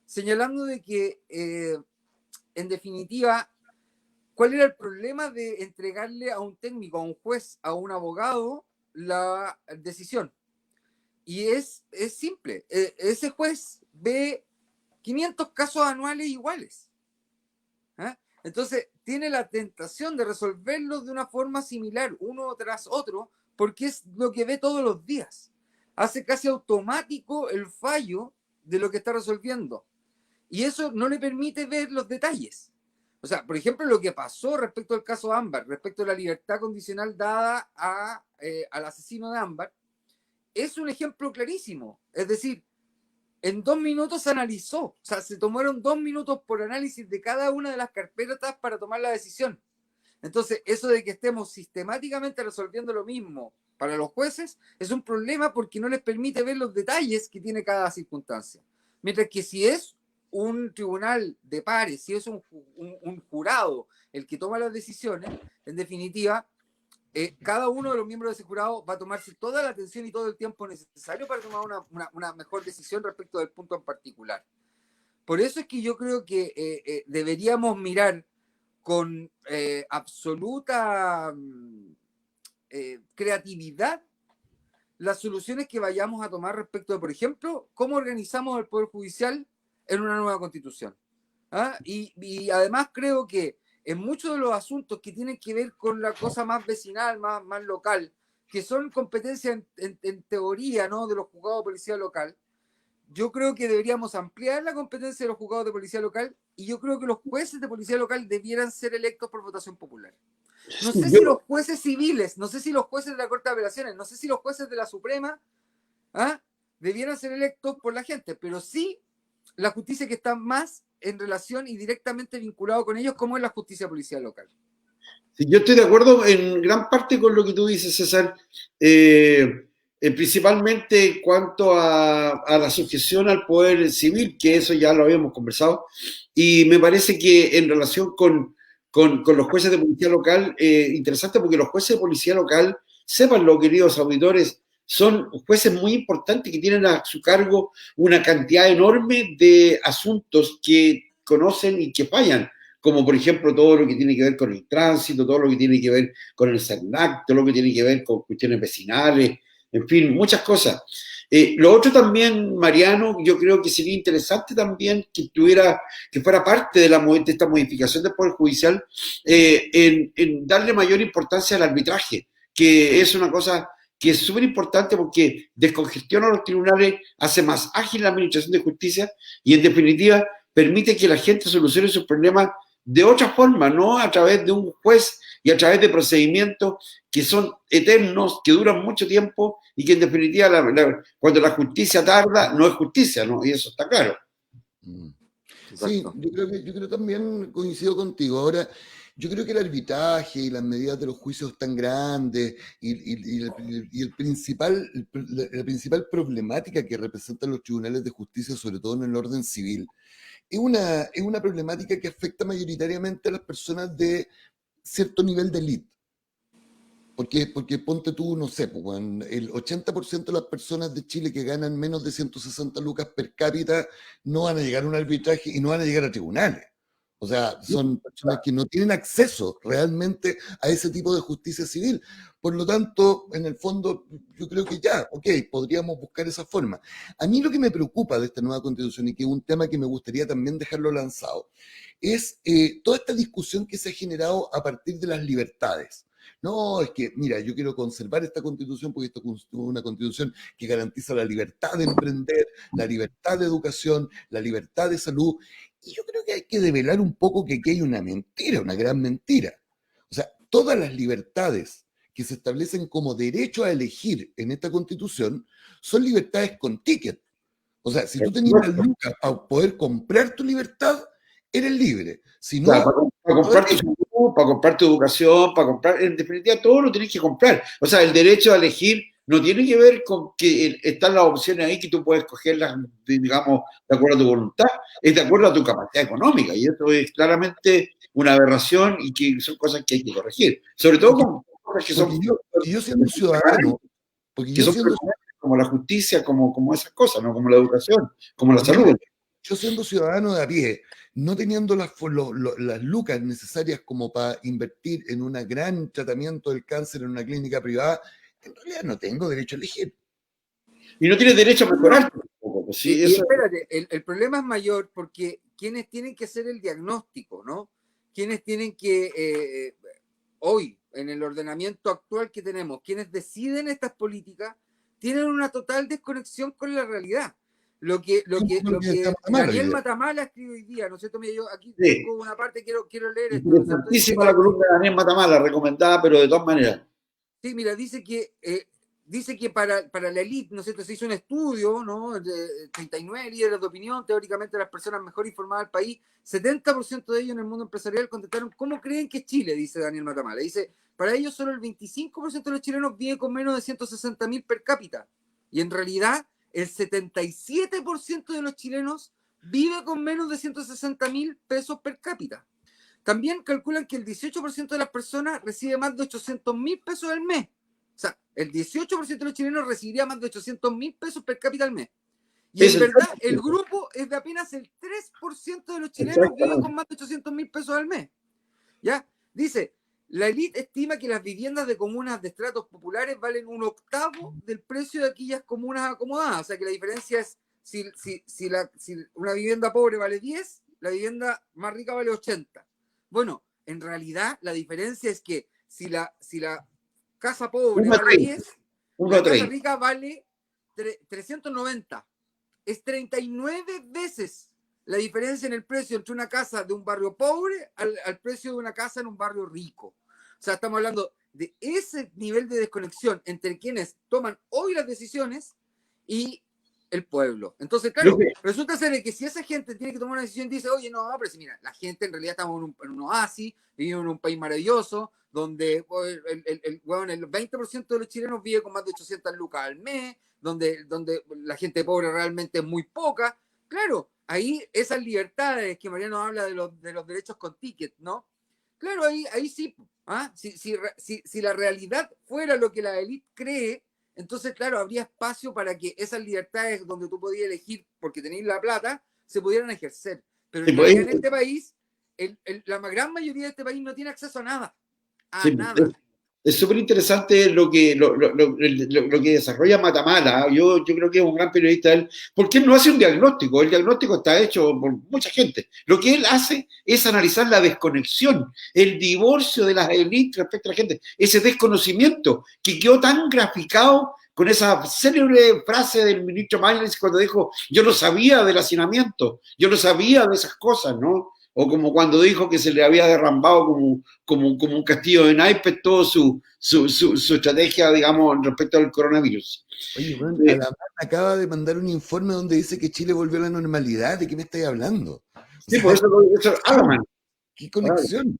señalando de que, en definitiva, ¿cuál era el problema de entregarle a un técnico, a un juez, a un abogado, la decisión? Y es simple. Ese juez ve 500 casos anuales iguales. Entonces, tiene la tentación de resolverlos de una forma similar, uno tras otro, porque es lo que ve todos los días. Hace casi automático el fallo de lo que está resolviendo. Y eso no le permite ver los detalles. O sea, por ejemplo, lo que pasó respecto al caso Ámbar, respecto a la libertad condicional dada al asesino de Ámbar, es un ejemplo clarísimo. Es decir, en 2 minutos se analizó. O sea, se tomaron 2 minutos por análisis de cada una de las carpetas para tomar la decisión. Entonces, eso de que estemos sistemáticamente resolviendo lo mismo para los jueces es un problema porque no les permite ver los detalles que tiene cada circunstancia. Mientras que si es un tribunal de pares, si es un jurado el que toma las decisiones, en definitiva, cada uno de los miembros de ese jurado va a tomarse toda la atención y todo el tiempo necesario para tomar una mejor decisión respecto del punto en particular. Por eso es que yo creo que deberíamos mirar con absoluta creatividad las soluciones que vayamos a tomar respecto de, por ejemplo, cómo organizamos el Poder Judicial en una nueva Constitución. Y además creo que en muchos de los asuntos que tienen que ver con la cosa más vecinal, más local, que son competencias en teoría, ¿no?, de los juzgados de policía local, yo creo que deberíamos ampliar la competencia de los juzgados de policía local y yo creo que los jueces de policía local debieran ser electos por votación popular. No sé si los jueces civiles, no sé si los jueces de la Corte de Apelaciones, no sé si los jueces de la Suprema debieran ser electos por la gente, pero sí la justicia que está más en relación y directamente vinculado con ellos, como es la justicia policial local. Sí, yo estoy de acuerdo en gran parte con lo que tú dices, César, principalmente en cuanto a la sujeción al poder civil, que eso ya lo habíamos conversado, y me parece que en relación con los jueces de policía local, interesante porque los jueces de policía local, sépanlo, queridos auditores, son jueces muy importantes que tienen a su cargo una cantidad enorme de asuntos que conocen y que fallan, como por ejemplo todo lo que tiene que ver con el tránsito, todo lo que tiene que ver con el SERNAC, todo lo que tiene que ver con cuestiones vecinales, en fin, muchas cosas. Lo otro también, Mariano, yo creo que sería interesante también que fuera parte de esta modificación del Poder Judicial, en darle mayor importancia al arbitraje, que es una cosa que es súper importante porque descongestiona los tribunales, hace más ágil la administración de justicia y en definitiva permite que la gente solucione sus problemas de otra forma, no a través de un juez y a través de procedimientos que son eternos, que duran mucho tiempo y que en definitiva cuando la justicia tarda no es justicia, ¿no? Y eso está claro. Sí, yo creo también coincido contigo. Ahora, yo creo que el arbitraje y las medidas de los juicios tan grandes y la principal problemática que representan los tribunales de justicia, sobre todo en el orden civil, es una problemática que afecta mayoritariamente a las personas de cierto nivel de élite. Porque ponte tú, no sé, pues, el 80% de las personas de Chile que ganan menos de 160 lucas per cápita no van a llegar a un arbitraje y no van a llegar a tribunales. O sea, son personas que no tienen acceso realmente a ese tipo de justicia civil. Por lo tanto, en el fondo, yo creo que podríamos buscar esa forma. A mí lo que me preocupa de esta nueva Constitución, y que es un tema que me gustaría también dejarlo lanzado, es toda esta discusión que se ha generado a partir de las libertades. No, es que, mira, yo quiero conservar esta Constitución porque esta es una Constitución que garantiza la libertad de emprender, la libertad de educación, la libertad de salud. Y yo creo que hay que develar un poco que aquí hay una mentira, una gran mentira. O sea, todas las libertades que se establecen como derecho a elegir en esta Constitución son libertades con ticket. O sea, si tú tenías las lucas para poder comprar tu libertad, eres libre. Si no, para comprar tu salud, para comprar tu educación, para comprar, en definitiva, todo lo tienes que comprar. O sea, el derecho a elegir no tiene que ver con que están las opciones ahí que tú puedes escogerlas, digamos, de acuerdo a tu voluntad, es de acuerdo a tu capacidad económica. Y esto es claramente una aberración y que son cosas que hay que corregir. Sobre todo con cosas que son... yo siendo ciudadano, como la justicia, como esas cosas, ¿no? Como la educación, como la salud. Yo siendo ciudadano de a pie, no teniendo las lucas necesarias como para invertir en un gran tratamiento del cáncer en una clínica privada, en realidad no tengo derecho a elegir. Y no tienes derecho a mejorar. Sí, y espérate, el problema es mayor porque quienes tienen que hacer el diagnóstico, ¿no? Quienes tienen que, hoy, en el ordenamiento actual que tenemos, quienes deciden estas políticas, tienen una total desconexión con la realidad. Lo que Daniel Matamala escribe hoy día, ¿no es cierto? Mira, yo aquí tengo una parte, quiero leer esto. Interesantísima la columna de Daniel Matamala, recomendada, pero de todas maneras. Sí, mira, dice que dice que para la élite, ¿no es cierto?, se hizo un estudio, ¿no?, de 39 líderes de opinión, teóricamente las personas mejor informadas del país, 70% de ellos en el mundo empresarial contestaron ¿cómo creen que es Chile?, dice Daniel Matamala. Dice, para ellos solo el 25% de los chilenos vive con menos de 160.000 per cápita. Y en realidad, el 77% de los chilenos vive con menos de 160.000 pesos per cápita. También calculan que el 18% de las personas recibe más de 800.000 pesos al mes. O sea, el 18% de los chilenos recibiría más de 800.000 pesos per cápita al mes. Y en verdad, el grupo es de apenas el 3% de los chilenos viven con más de 800.000 pesos al mes. ¿Ya? Dice, la élite estima que las viviendas de comunas de estratos populares valen 1/8 del precio de aquellas comunas acomodadas. O sea, que la diferencia es, si una vivienda pobre vale 10, la vivienda más rica vale 80. Bueno, en realidad, la diferencia es que si la casa pobre vale 10, la casa rica vale 390. Es 39 veces la diferencia en el precio entre una casa de un barrio pobre al precio de una casa en un barrio rico. O sea, estamos hablando de ese nivel de desconexión entre quienes toman hoy las decisiones y el pueblo. Entonces, claro, resulta ser que si esa gente tiene que tomar una decisión y dice, oye, no, pero si mira, la gente en realidad estamos en un oasis, vivimos en un país maravilloso, donde el 20% de los chilenos vive con más de 800 lucas al mes, donde la gente pobre realmente es muy poca. Claro, ahí esas libertades que Mariano habla de los derechos con ticket, ¿no? Claro, ahí sí, ¿ah? Si la realidad fuera lo que la élite cree, entonces, claro, habría espacio para que esas libertades donde tú podías elegir porque tenías la plata, se pudieran ejercer. Pero en este país, la gran mayoría de este país no tiene acceso a nada. Nada. Es súper interesante lo que desarrolla Matamala. Yo creo que es un gran periodista él, porque él no hace un diagnóstico. El diagnóstico está hecho por mucha gente. Lo que él hace es analizar la desconexión, el divorcio de las élites respecto a la gente, ese desconocimiento que quedó tan graficado con esa célebre frase del ministro Mañez cuando dijo, yo no sabía del hacinamiento, yo no sabía de esas cosas, ¿no? O como cuando dijo que se le había derrambado como un castillo de naipes toda su estrategia, digamos, respecto al coronavirus. Oye, bueno, Alamán acaba de mandar un informe donde dice que Chile volvió a la normalidad. ¿De qué me estáis hablando? Sí, por eso Alamán. ¿Qué conexión?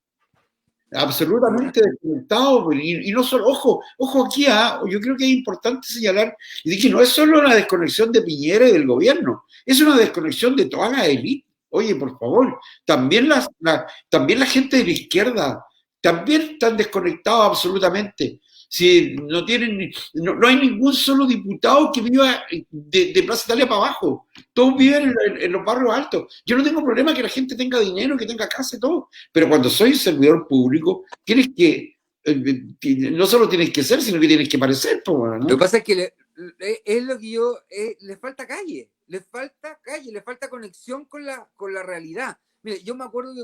Absolutamente desconectado. Y no solo, ojo aquí, yo creo que es importante señalar, y dije, no es solo una desconexión de Piñera y del gobierno, es una desconexión de toda la élite. Oye, por favor, también la gente de la izquierda también están desconectados absolutamente. Si no hay ningún solo diputado que viva de Plaza Italia para abajo. Todos viven en los barrios altos. Yo no tengo problema que la gente tenga dinero, que tenga casa y todo. Pero cuando soy servidor público, tienes que no solo tienes que ser, sino que tienes que parecer. ¿no? Lo que pasa es que es lo que le falta calle. Le falta conexión con la realidad. Mire, yo me acuerdo que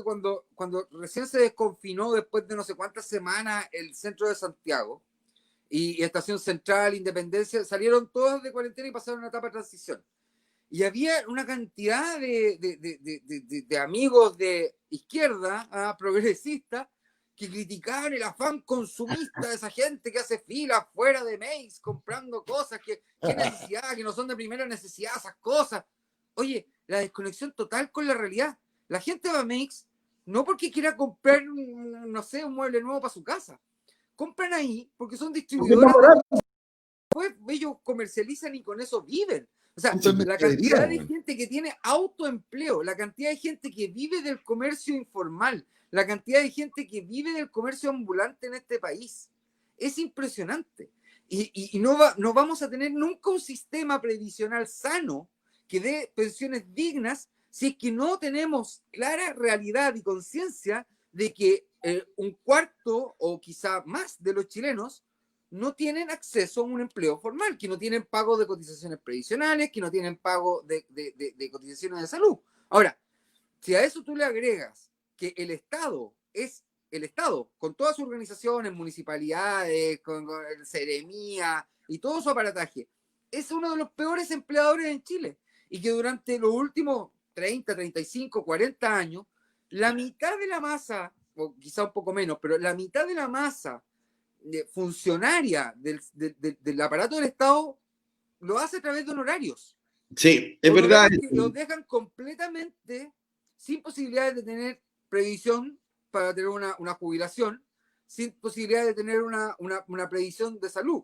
cuando recién se desconfinó después de no sé cuántas semanas el centro de Santiago y Estación Central, Independencia, salieron todos de cuarentena y pasaron una etapa de transición. Y había una cantidad de amigos de izquierda, progresistas, que criticaban el afán consumista de esa gente que hace fila fuera de Mace comprando cosas qué necesidad, que no son de primera necesidad esas cosas. Oye, la desconexión total con la realidad. La gente va a Mace no porque quiera comprar, no sé, un mueble nuevo para su casa. Compran ahí porque son distribuidores. Pues ellos comercializan y con eso viven. O sea, la cantidad de gente que tiene autoempleo, la cantidad de gente que vive del comercio informal, la cantidad de gente que vive del comercio ambulante en este país, es impresionante. Y no vamos a tener nunca un sistema previsional sano que dé pensiones dignas si es que no tenemos clara realidad y conciencia de que un cuarto o quizá más de los chilenos no tienen acceso a un empleo formal, que no tienen pago de cotizaciones previsionales, que no tienen pago de cotizaciones de salud. Ahora, si a eso tú le agregas que el Estado es el Estado, con todas sus organizaciones, municipalidades, con el Seremía y todo su aparataje, es uno de los peores empleadores en Chile, y que durante los últimos 30, 35, 40 años, la mitad de la masa, o quizá un poco menos, pero la mitad de la masa funcionaria del aparato del Estado lo hace a través de honorarios. Sí, es verdad. Los dejan completamente sin posibilidades de tener previsión para tener una jubilación, sin posibilidad de tener una previsión de salud.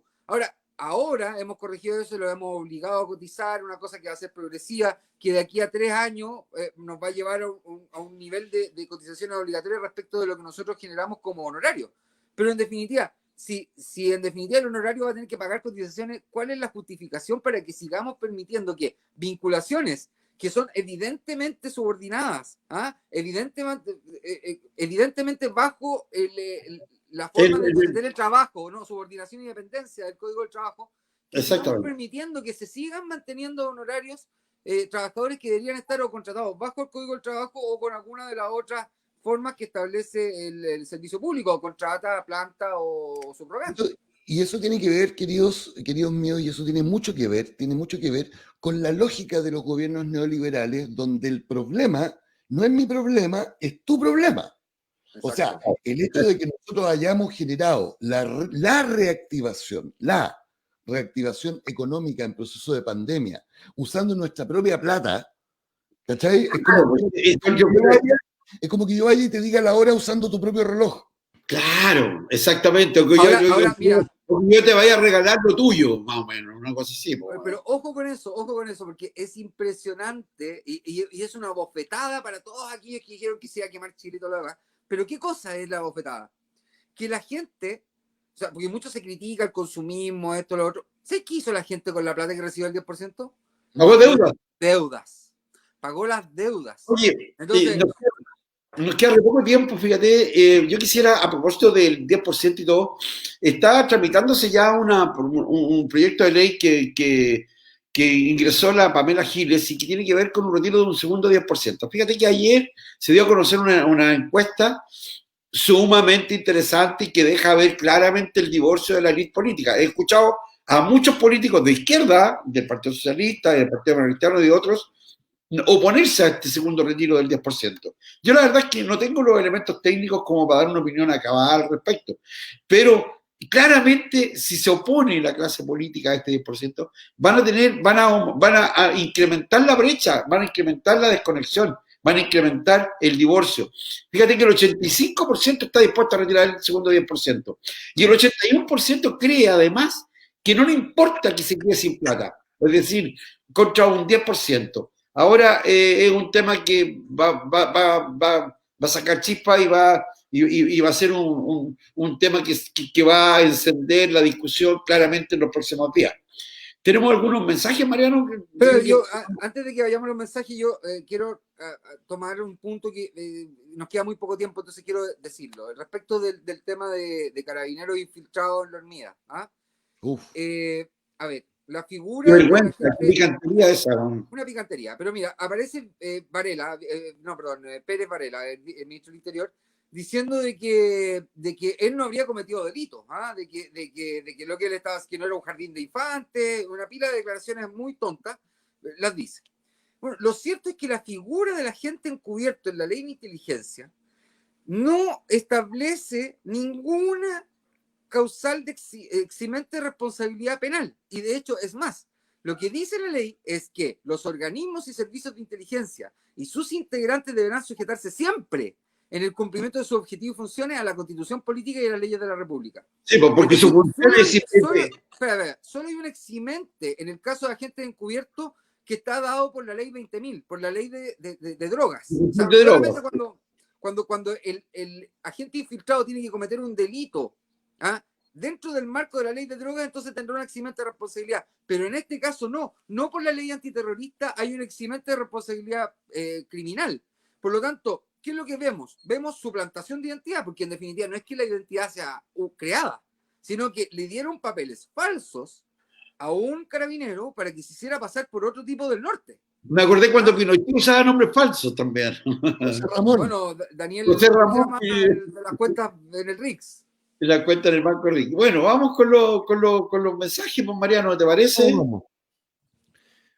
Ahora hemos corregido eso y lo hemos obligado a cotizar, una cosa que va a ser progresiva, que de aquí a 3 años nos va a llevar a un nivel de cotizaciones obligatorias respecto de lo que nosotros generamos como honorario. Pero en definitiva, si en definitiva el honorario va a tener que pagar cotizaciones, ¿cuál es la justificación para que sigamos permitiendo que vinculaciones que son evidentemente subordinadas, evidentemente bajo la forma de entender el trabajo, ¿no? Subordinación y dependencia del Código del Trabajo, estamos permitiendo que se sigan manteniendo honorarios trabajadores que deberían estar o contratados bajo el Código del Trabajo o con alguna de las otras formas que establece el servicio público, contrata, planta o subrogante? Y eso tiene que ver, queridos míos, y eso tiene mucho que ver con la lógica de los gobiernos neoliberales, donde el problema no es mi problema, es tu problema. O sea, el hecho de que nosotros hayamos generado la reactivación económica en proceso de pandemia, usando nuestra propia plata, ¿cachai? Es como que yo vaya y te diga la hora usando tu propio reloj. Claro, exactamente. O que yo te vaya a regalar lo tuyo, más o menos, una cosa así. Pero ojo con eso, porque es impresionante y es una bofetada para todos aquellos que dijeron que se iba a quemar Chile y todo lo demás. Pero ¿qué cosa es la bofetada? Que la gente, o sea, porque mucho se critica el consumismo, esto, lo otro. ¿Sabes qué hizo la gente con la plata que recibió el 10%? Pagó deudas. Pagó las deudas. Oye, entonces, nos queda poco tiempo, fíjate. Yo quisiera, a propósito del 10% y todo, está tramitándose ya un proyecto de ley que ingresó la Pamela Giles y que tiene que ver con un retiro de un segundo 10%. Fíjate que ayer se dio a conocer una encuesta sumamente interesante y que deja ver claramente el divorcio de la élite política. He escuchado a muchos políticos de izquierda, del Partido Socialista, del Partido Cristiano y de otros, oponerse a este segundo retiro del 10%. Yo la verdad es que no tengo los elementos técnicos como para dar una opinión acabada al respecto, pero claramente si se opone la clase política a este 10%, van a incrementar la brecha, van a incrementar la desconexión, van a incrementar el divorcio. Fíjate que el 85% está dispuesto a retirar el segundo 10%, y el 81% cree además que no le importa que se quede sin plata, es decir, contra un 10%. Ahora es un tema que va a sacar chispa y va a ser un tema que va a encender la discusión claramente en los próximos días. ¿Tenemos algunos mensajes, Mariano? Pero yo, antes de que vayamos a los mensajes, yo quiero tomar un punto que nos queda muy poco tiempo, entonces quiero decirlo. Respecto del tema de carabineros infiltrados en la hormiga. A ver, la figura... picantería esa. Una picantería, pero mira, aparece Pérez Varela, el ministro del Interior, diciendo de que él no habría cometido delitos, de que lo que él estaba, que no era un jardín de infantes, una pila de declaraciones muy tontas, las dice. Bueno, lo cierto es que la figura del agente encubierto en la ley de inteligencia no establece ninguna causal de eximente de responsabilidad penal. Y de hecho, es más, lo que dice la ley es que los organismos y servicios de inteligencia y sus integrantes deberán sujetarse siempre en el cumplimiento de sus objetivos y funciones a la Constitución política y a las leyes de la República. Sí, porque su función es... Solo hay un eximente en el caso de agentes encubiertos que está dado por la ley 20.000, por la ley de drogas. O sea, cuando el agente infiltrado tiene que cometer un delito dentro del marco de la ley de drogas, entonces tendrá un eximente de responsabilidad. Pero en este caso no por la ley antiterrorista hay un eximente de responsabilidad criminal. Por lo tanto, ¿qué es lo que vemos? Vemos suplantación de identidad, porque en definitiva no es que la identidad sea creada, sino que le dieron papeles falsos a un carabinero para que se hiciera pasar por otro tipo del norte. Me acordé cuando Pinochet usaba nombres falsos también. José Ramón. Bueno, Daniel José Ramón de las cuentas en el RIX. La cuenta en el Banco RIX. Bueno, vamos con los mensajes, pues, Mariano, ¿te parece? Vamos.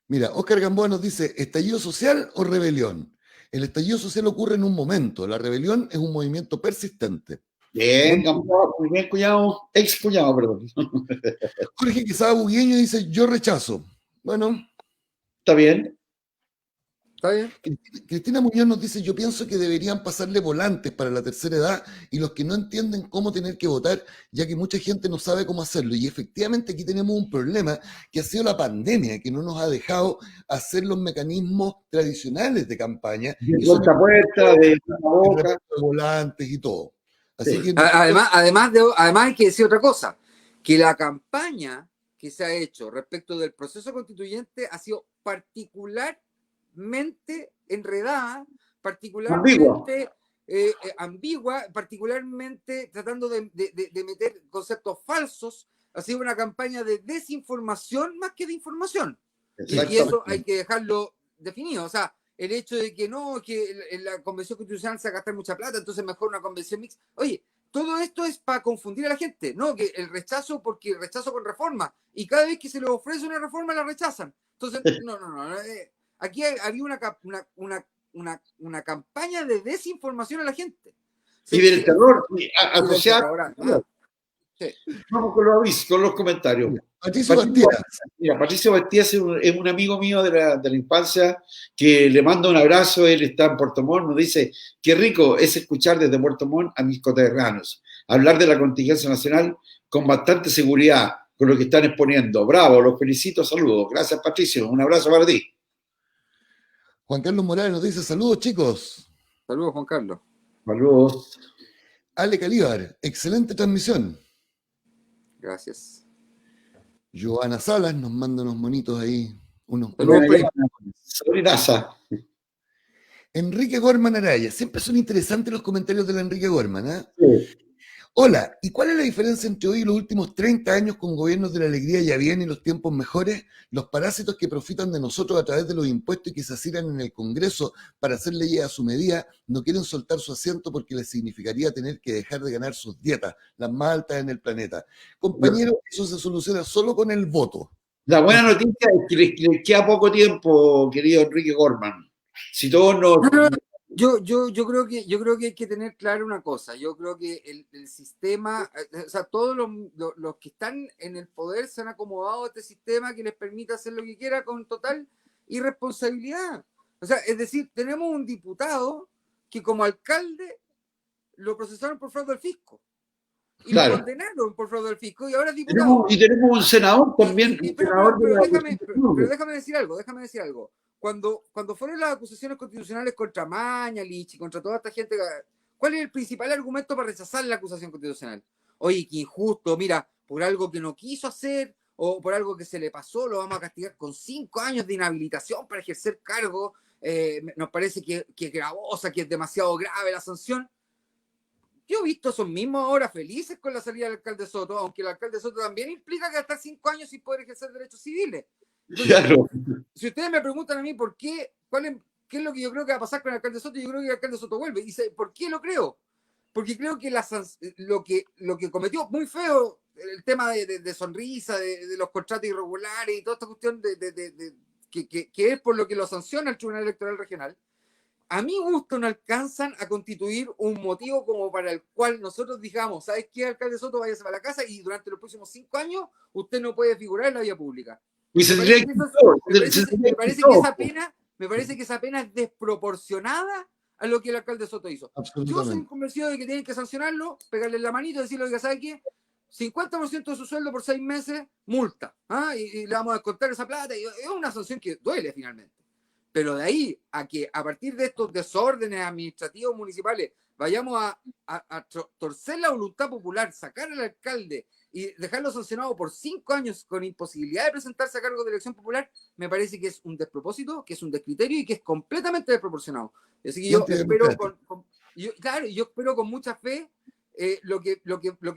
Mira, Óscar Gamboa nos dice, ¿estallido social o rebelión? El estallido social ocurre en un momento, la rebelión es un movimiento persistente. Bien, Gamboa, muy bien, cuñado, ex cuñado, perdón. Jorge Quesada Bugueño dice, yo rechazo. Bueno. Está bien. Está bien. Cristina Muñoz nos dice, yo pienso que deberían pasarle volantes para la tercera edad y los que no entienden cómo tener que votar, ya que mucha gente no sabe cómo hacerlo. Y efectivamente aquí tenemos un problema que ha sido la pandemia, que no nos ha dejado hacer los mecanismos tradicionales de campaña. De puerta a puerta, de boca. De volantes y todo. Así Sí. que, además hay que decir otra cosa, que la campaña que se ha hecho respecto del proceso constituyente ha sido particularmente enredada, particularmente ambigua, particularmente tratando de meter conceptos falsos. Ha sido una campaña de desinformación más que de información. Y eso hay que dejarlo definido. O sea, el hecho de que no, que en la convención constitucional se va a gastar mucha plata, entonces mejor una convención mixta. Oye, todo esto es para confundir a la gente, ¿no? Que el rechazo, porque rechazo con reforma, y cada vez que se les ofrece una reforma la rechazan. Entonces, no. Aquí había una campaña de desinformación a la gente. Y del terror asociado. Vamos con los comentarios. Patricio Bastía es un amigo mío de la infancia que le mando un abrazo. Él está en Puerto Montt. Nos dice: qué rico es escuchar desde Puerto Montt a mis coterráneos hablar de la contingencia nacional con bastante seguridad con lo que están exponiendo. Bravo, los felicito, saludos. Gracias, Patricio. Un abrazo para ti. Juan Carlos Morales nos dice: saludos, chicos. Saludos, Juan Carlos. Saludos. Ale Calíbar, excelente transmisión. Gracias. Joana Salas nos manda unos monitos ahí. Saludaza. Enrique Gorman Araya. Siempre son interesantes los comentarios de la Enrique Gorman, ¿eh? Sí. Hola, ¿y cuál es la diferencia entre hoy y los últimos 30 años con gobiernos de la alegría ya bien y los tiempos mejores? Los parásitos que profitan de nosotros a través de los impuestos y que se asilan en el Congreso para hacer leyes a su medida, no quieren soltar su asiento porque les significaría tener que dejar de ganar sus dietas, las más altas en el planeta. Compañero, eso se soluciona solo con el voto. La buena noticia es que les queda poco tiempo, querido Enrique Gorman. Si todos nos... Yo creo que hay que tener claro una cosa. Yo creo que el sistema, o sea, todos los que están en el poder se han acomodado a este sistema que les permite hacer lo que quiera con total irresponsabilidad. O sea, es decir, tenemos un diputado que como alcalde lo procesaron por fraude al fisco. Y lo condenaron por fraude al fisco y ahora es diputado. Y tenemos un senador también. Pero déjame decir algo. Cuando fueron las acusaciones constitucionales contra Mañalich y contra toda esta gente, ¿cuál es el principal argumento para rechazar la acusación constitucional? Oye, qué injusto, mira, por algo que no quiso hacer o por algo que se le pasó, lo vamos a castigar con 5 años de inhabilitación para ejercer cargo. Nos parece que es gravosa, que es demasiado grave la sanción. Yo he visto esos mismos ahora felices con la salida del alcalde Soto, aunque el alcalde Soto también implica que hasta 5 años sin poder ejercer derechos civiles. Entonces, claro. Si ustedes me preguntan a mí por qué, qué es lo que yo creo que va a pasar con el alcalde Soto, yo creo que el alcalde Soto vuelve. Y ¿por qué lo creo? Porque creo que lo que cometió muy feo, el tema de sonrisa, de los contratos irregulares y toda esta cuestión que es por lo que lo sanciona el Tribunal Electoral Regional, a mi gusto no alcanzan a constituir un motivo como para el cual nosotros digamos, ¿sabes qué, alcalde Soto? Váyase para la casa y durante los próximos 5 años usted no puede figurar en la vía pública. Me parece que esa pena es desproporcionada a lo que el alcalde Soto hizo. Yo soy convencido de que tienen que sancionarlo, pegarle la manito y decirle, oiga, ¿sabe qué? 50% de su sueldo por 6 meses, multa. Y le vamos a descontar esa plata. Y es una sanción que duele finalmente. Pero de ahí a que a partir de estos desórdenes administrativos municipales vayamos a torcer la voluntad popular, sacar al alcalde y dejarlo sancionado por 5 años con imposibilidad de presentarse a cargo de elección popular, me parece que es un despropósito, que es un descriterio y que es completamente desproporcionado. Así que yo espero yo espero con mucha fe lo que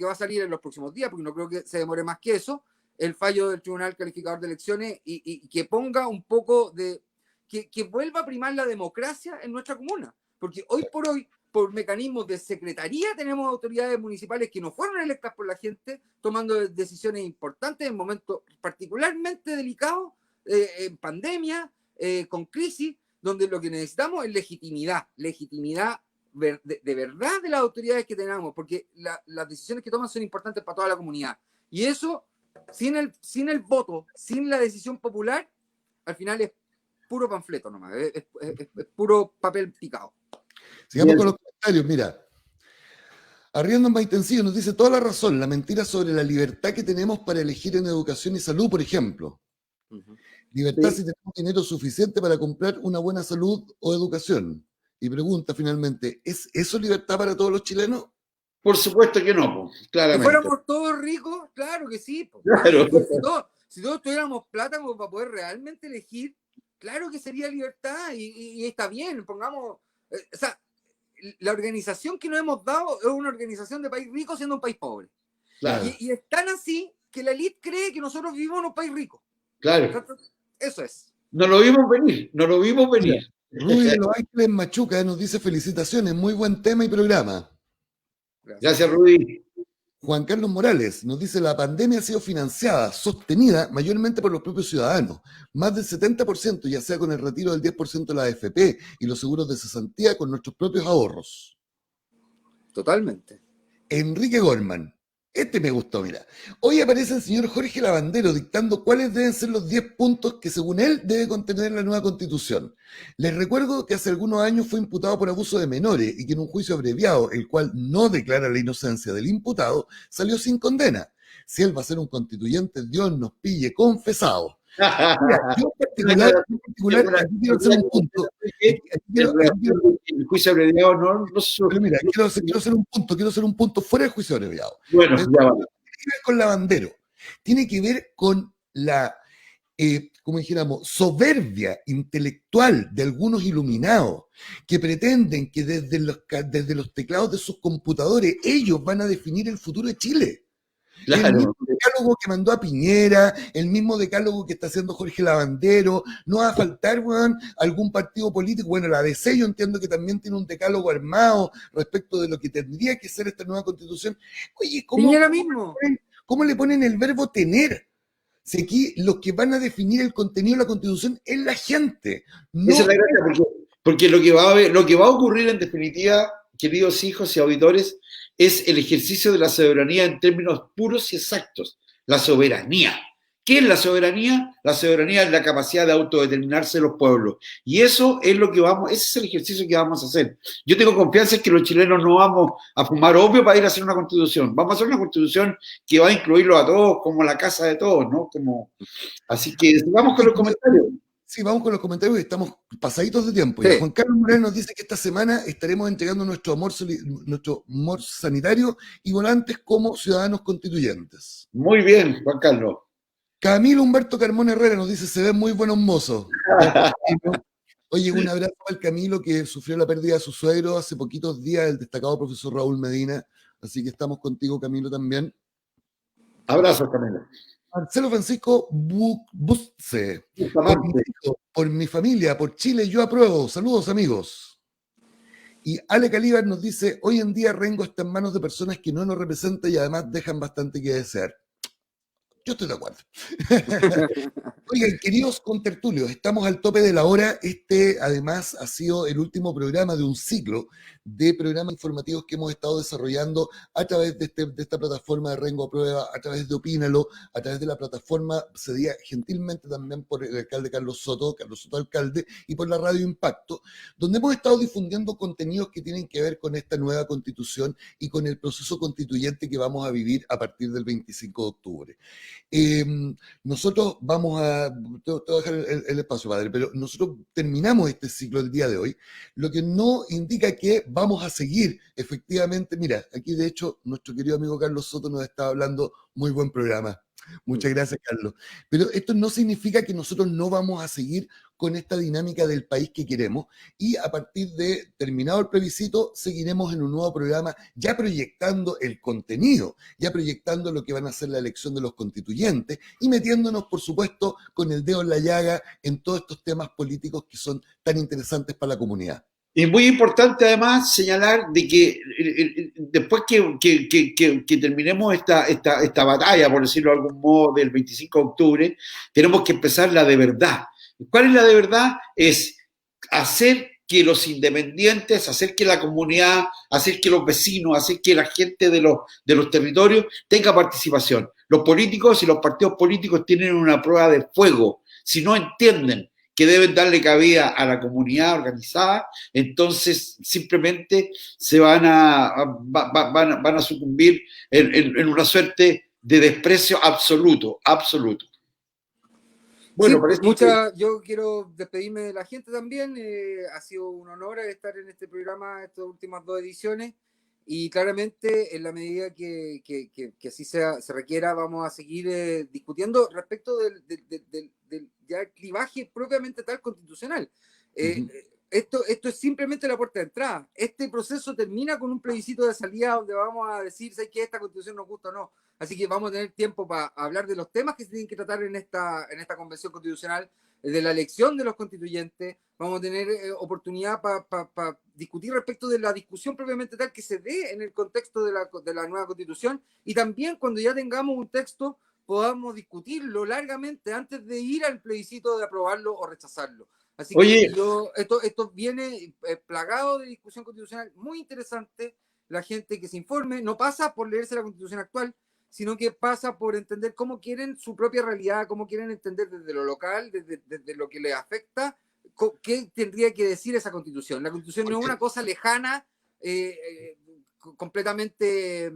va a salir en los próximos días, porque no creo que se demore más que eso, el fallo del Tribunal Calificador de Elecciones y que ponga un poco de... Que vuelva a primar la democracia en nuestra comuna, porque hoy por hoy, por mecanismos de secretaría, tenemos autoridades municipales que no fueron electas por la gente, tomando decisiones importantes en momentos particularmente delicados, en pandemia, con crisis, donde lo que necesitamos es legitimidad de verdad de las autoridades que tenemos, porque las decisiones que toman son importantes para toda la comunidad. Y eso, sin el voto, sin la decisión popular, al final es puro panfleto nomás, es puro papel picado. Sigamos con los comentarios, mira. Arriendo en Maitencillo nos dice toda la razón, la mentira sobre la libertad que tenemos para elegir en educación y salud, por ejemplo. Libertad si tenemos dinero suficiente para comprar una buena salud o educación. Y pregunta finalmente, ¿es eso libertad para todos los chilenos? Por supuesto que no, claramente. Si fuéramos todos ricos, claro que sí. Claro. Si todos tuviéramos plata como para poder realmente elegir, claro que sería libertad y está bien, pongamos... o sea, la organización que nos hemos dado es una organización de país rico siendo un país pobre. Claro. Y es tan así que la élite cree que nosotros vivimos en un país rico. Claro. Eso es. No lo vimos venir. Rudy de Los Ángeles Machuca nos dice felicitaciones, muy buen tema y programa. Gracias, Rudy. Juan Carlos Morales nos dice la pandemia ha sido financiada, sostenida mayormente por los propios ciudadanos. Más del 70%, ya sea con el retiro del 10% de la AFP y los seguros de cesantía con nuestros propios ahorros. Totalmente. Enrique Gorman. Este me gustó, mira. Hoy aparece el señor Jorge Lavandero dictando cuáles deben ser los 10 puntos que según él debe contener la nueva Constitución. Les recuerdo que hace algunos años fue imputado por abuso de menores y que en un juicio abreviado, el cual no declara la inocencia del imputado, salió sin condena. Si él va a ser un constituyente, Dios nos pille confesados. Mira, yo en particular, aquí quiero hacer un punto. El juicio abreviado no pero mira, quiero hacer un punto fuera del juicio abreviado. Bueno, ya va. Tiene que ver con Lavandero. Tiene que ver con la, como dijéramos, soberbia intelectual de algunos iluminados que pretenden que desde los teclados de sus computadores ellos van a definir el futuro de Chile. Claro. El mismo decálogo que mandó a Piñera, el mismo decálogo que está haciendo Jorge Lavandero, no va a faltar, algún partido político, bueno, la DC yo entiendo que también tiene un decálogo armado respecto de lo que tendría que ser esta nueva Constitución. Oye, ¿cómo le ponen el verbo tener? Si aquí los que van a definir el contenido de la Constitución es la gente. No. Esa es la gracia, porque lo que va a ocurrir en definitiva, queridos hijos y auditores, es el ejercicio de la soberanía en términos puros y exactos. La soberanía. ¿Qué es la soberanía? La soberanía es la capacidad de autodeterminarse de los pueblos. Y eso es lo que ese es el ejercicio que vamos a hacer. Yo tengo confianza en que los chilenos no vamos a fumar opio para ir a hacer una constitución. Vamos a hacer una constitución que va a incluirlo a todos como la casa de todos, ¿no? Así que vamos con los comentarios. Sí, vamos con los comentarios y estamos pasaditos de tiempo. Sí. Juan Carlos Morales nos dice que esta semana estaremos entregando nuestro amor sanitario y volantes como ciudadanos constituyentes. Muy bien, Juan Carlos. Camilo Humberto Carmona Herrera nos dice, se ven muy buenos mozos. Oye, un abrazo al Camilo que sufrió la pérdida de su suegro hace poquitos días, el destacado profesor Raúl Medina. Así que estamos contigo, Camilo, también. Abrazos, Camilo. Marcelo Francisco Busce, por mi familia, por Chile, yo apruebo. Saludos, amigos. Y Ale Calíbar nos dice, hoy en día Rengo está en manos de personas que no nos representan y además dejan bastante que desear. Yo estoy de acuerdo. Oigan, queridos contertulios, estamos al tope de la hora. Este, además, ha sido el último programa de un ciclo de programas informativos que hemos estado desarrollando a través de esta plataforma de Rengo Aprueba, a través de Opínalo, a través de la plataforma cedida gentilmente también por el alcalde Carlos Soto alcalde, y por la Radio Impacto, donde hemos estado difundiendo contenidos que tienen que ver con esta nueva constitución y con el proceso constituyente que vamos a vivir a partir del 25 de octubre. Nosotros vamos a... Te voy a dejar el espacio, padre, pero nosotros terminamos este ciclo el día de hoy, lo que no indica que vamos a seguir efectivamente. Mira, aquí de hecho nuestro querido amigo Carlos Soto nos está hablando, muy buen programa. Muchas gracias, Carlos. Pero esto no significa que nosotros no vamos a seguir con esta dinámica del país que queremos y a partir de terminado el plebiscito seguiremos en un nuevo programa ya proyectando el contenido, ya proyectando lo que van a ser la elección de los constituyentes y metiéndonos, por supuesto, con el dedo en la llaga en todos estos temas políticos que son tan interesantes para la comunidad. Es muy importante además señalar de que después que terminemos esta batalla, por decirlo de algún modo, del 25 de octubre, tenemos que empezar la de verdad. ¿Cuál es la de verdad? Es hacer que los independientes, hacer que la comunidad, hacer que los vecinos, hacer que la gente de los territorios tenga participación. Los políticos y los partidos políticos tienen una prueba de fuego. Si no entienden que deben darle cabida a la comunidad organizada, entonces simplemente se van a sucumbir en una suerte de desprecio absoluto. Bueno, sí, yo quiero despedirme de la gente también. Ha sido un honor estar en este programa estas últimas 2 ediciones y claramente en la medida que así se requiera vamos a seguir discutiendo respecto del ya clivaje propiamente tal constitucional. Esto es simplemente la puerta de entrada. Este proceso termina con un plebiscito de salida donde vamos a decir si esta constitución nos gusta o no. Así que vamos a tener tiempo para hablar de los temas que se tienen que tratar en esta convención constitucional, de la elección de los constituyentes. Vamos a tener oportunidad para discutir respecto de la discusión propiamente tal que se dé en el contexto de la nueva constitución, y también cuando ya tengamos un texto podamos discutirlo largamente antes de ir al plebiscito de aprobarlo o rechazarlo. Así que esto viene plagado de discusión constitucional muy interesante. La gente que se informe no pasa por leerse la constitución actual, sino que pasa por entender cómo quieren su propia realidad, cómo quieren entender desde lo local, desde lo que les afecta, qué tendría que decir esa constitución. La constitución no es una cosa lejana, completamente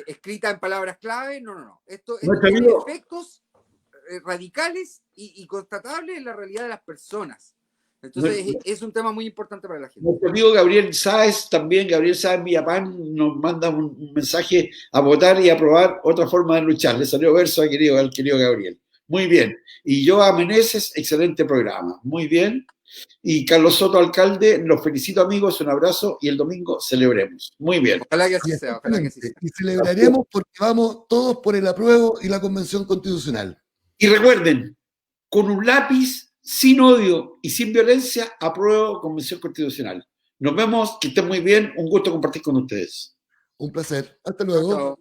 escrita en palabras clave, no. Esto tiene efectos radicales y constatables en la realidad de las personas. Entonces es un tema muy importante para la gente. Nuestro amigo Gabriel Sáez Villapán nos manda un mensaje a votar y aprobar otra forma de luchar. Le salió verso al querido Gabriel. Muy bien. Y Joa Meneses, excelente programa. Muy bien. Y Carlos Soto, alcalde, los felicito, amigos, un abrazo y el domingo celebremos. Muy bien. Ojalá que así sea. Y celebraremos porque vamos todos por el apruebo y la convención constitucional. Y recuerden, con un lápiz, sin odio y sin violencia, apruebo convención constitucional. Nos vemos, que estén muy bien, un gusto compartir con ustedes. Un placer, hasta luego. Chao.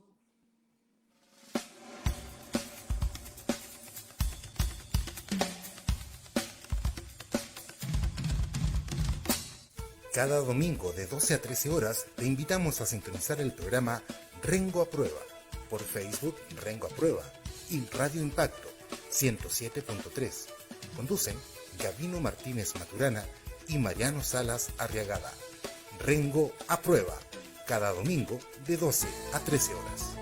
Cada domingo de 12 a 13 horas te invitamos a sintonizar el programa Rengo Aprueba por Facebook Rengo Aprueba y Radio Impacto 107.3. Conducen Gabino Martínez Maturana y Mariano Salas Arriagada. Rengo Aprueba, cada domingo de 12 a 13 horas.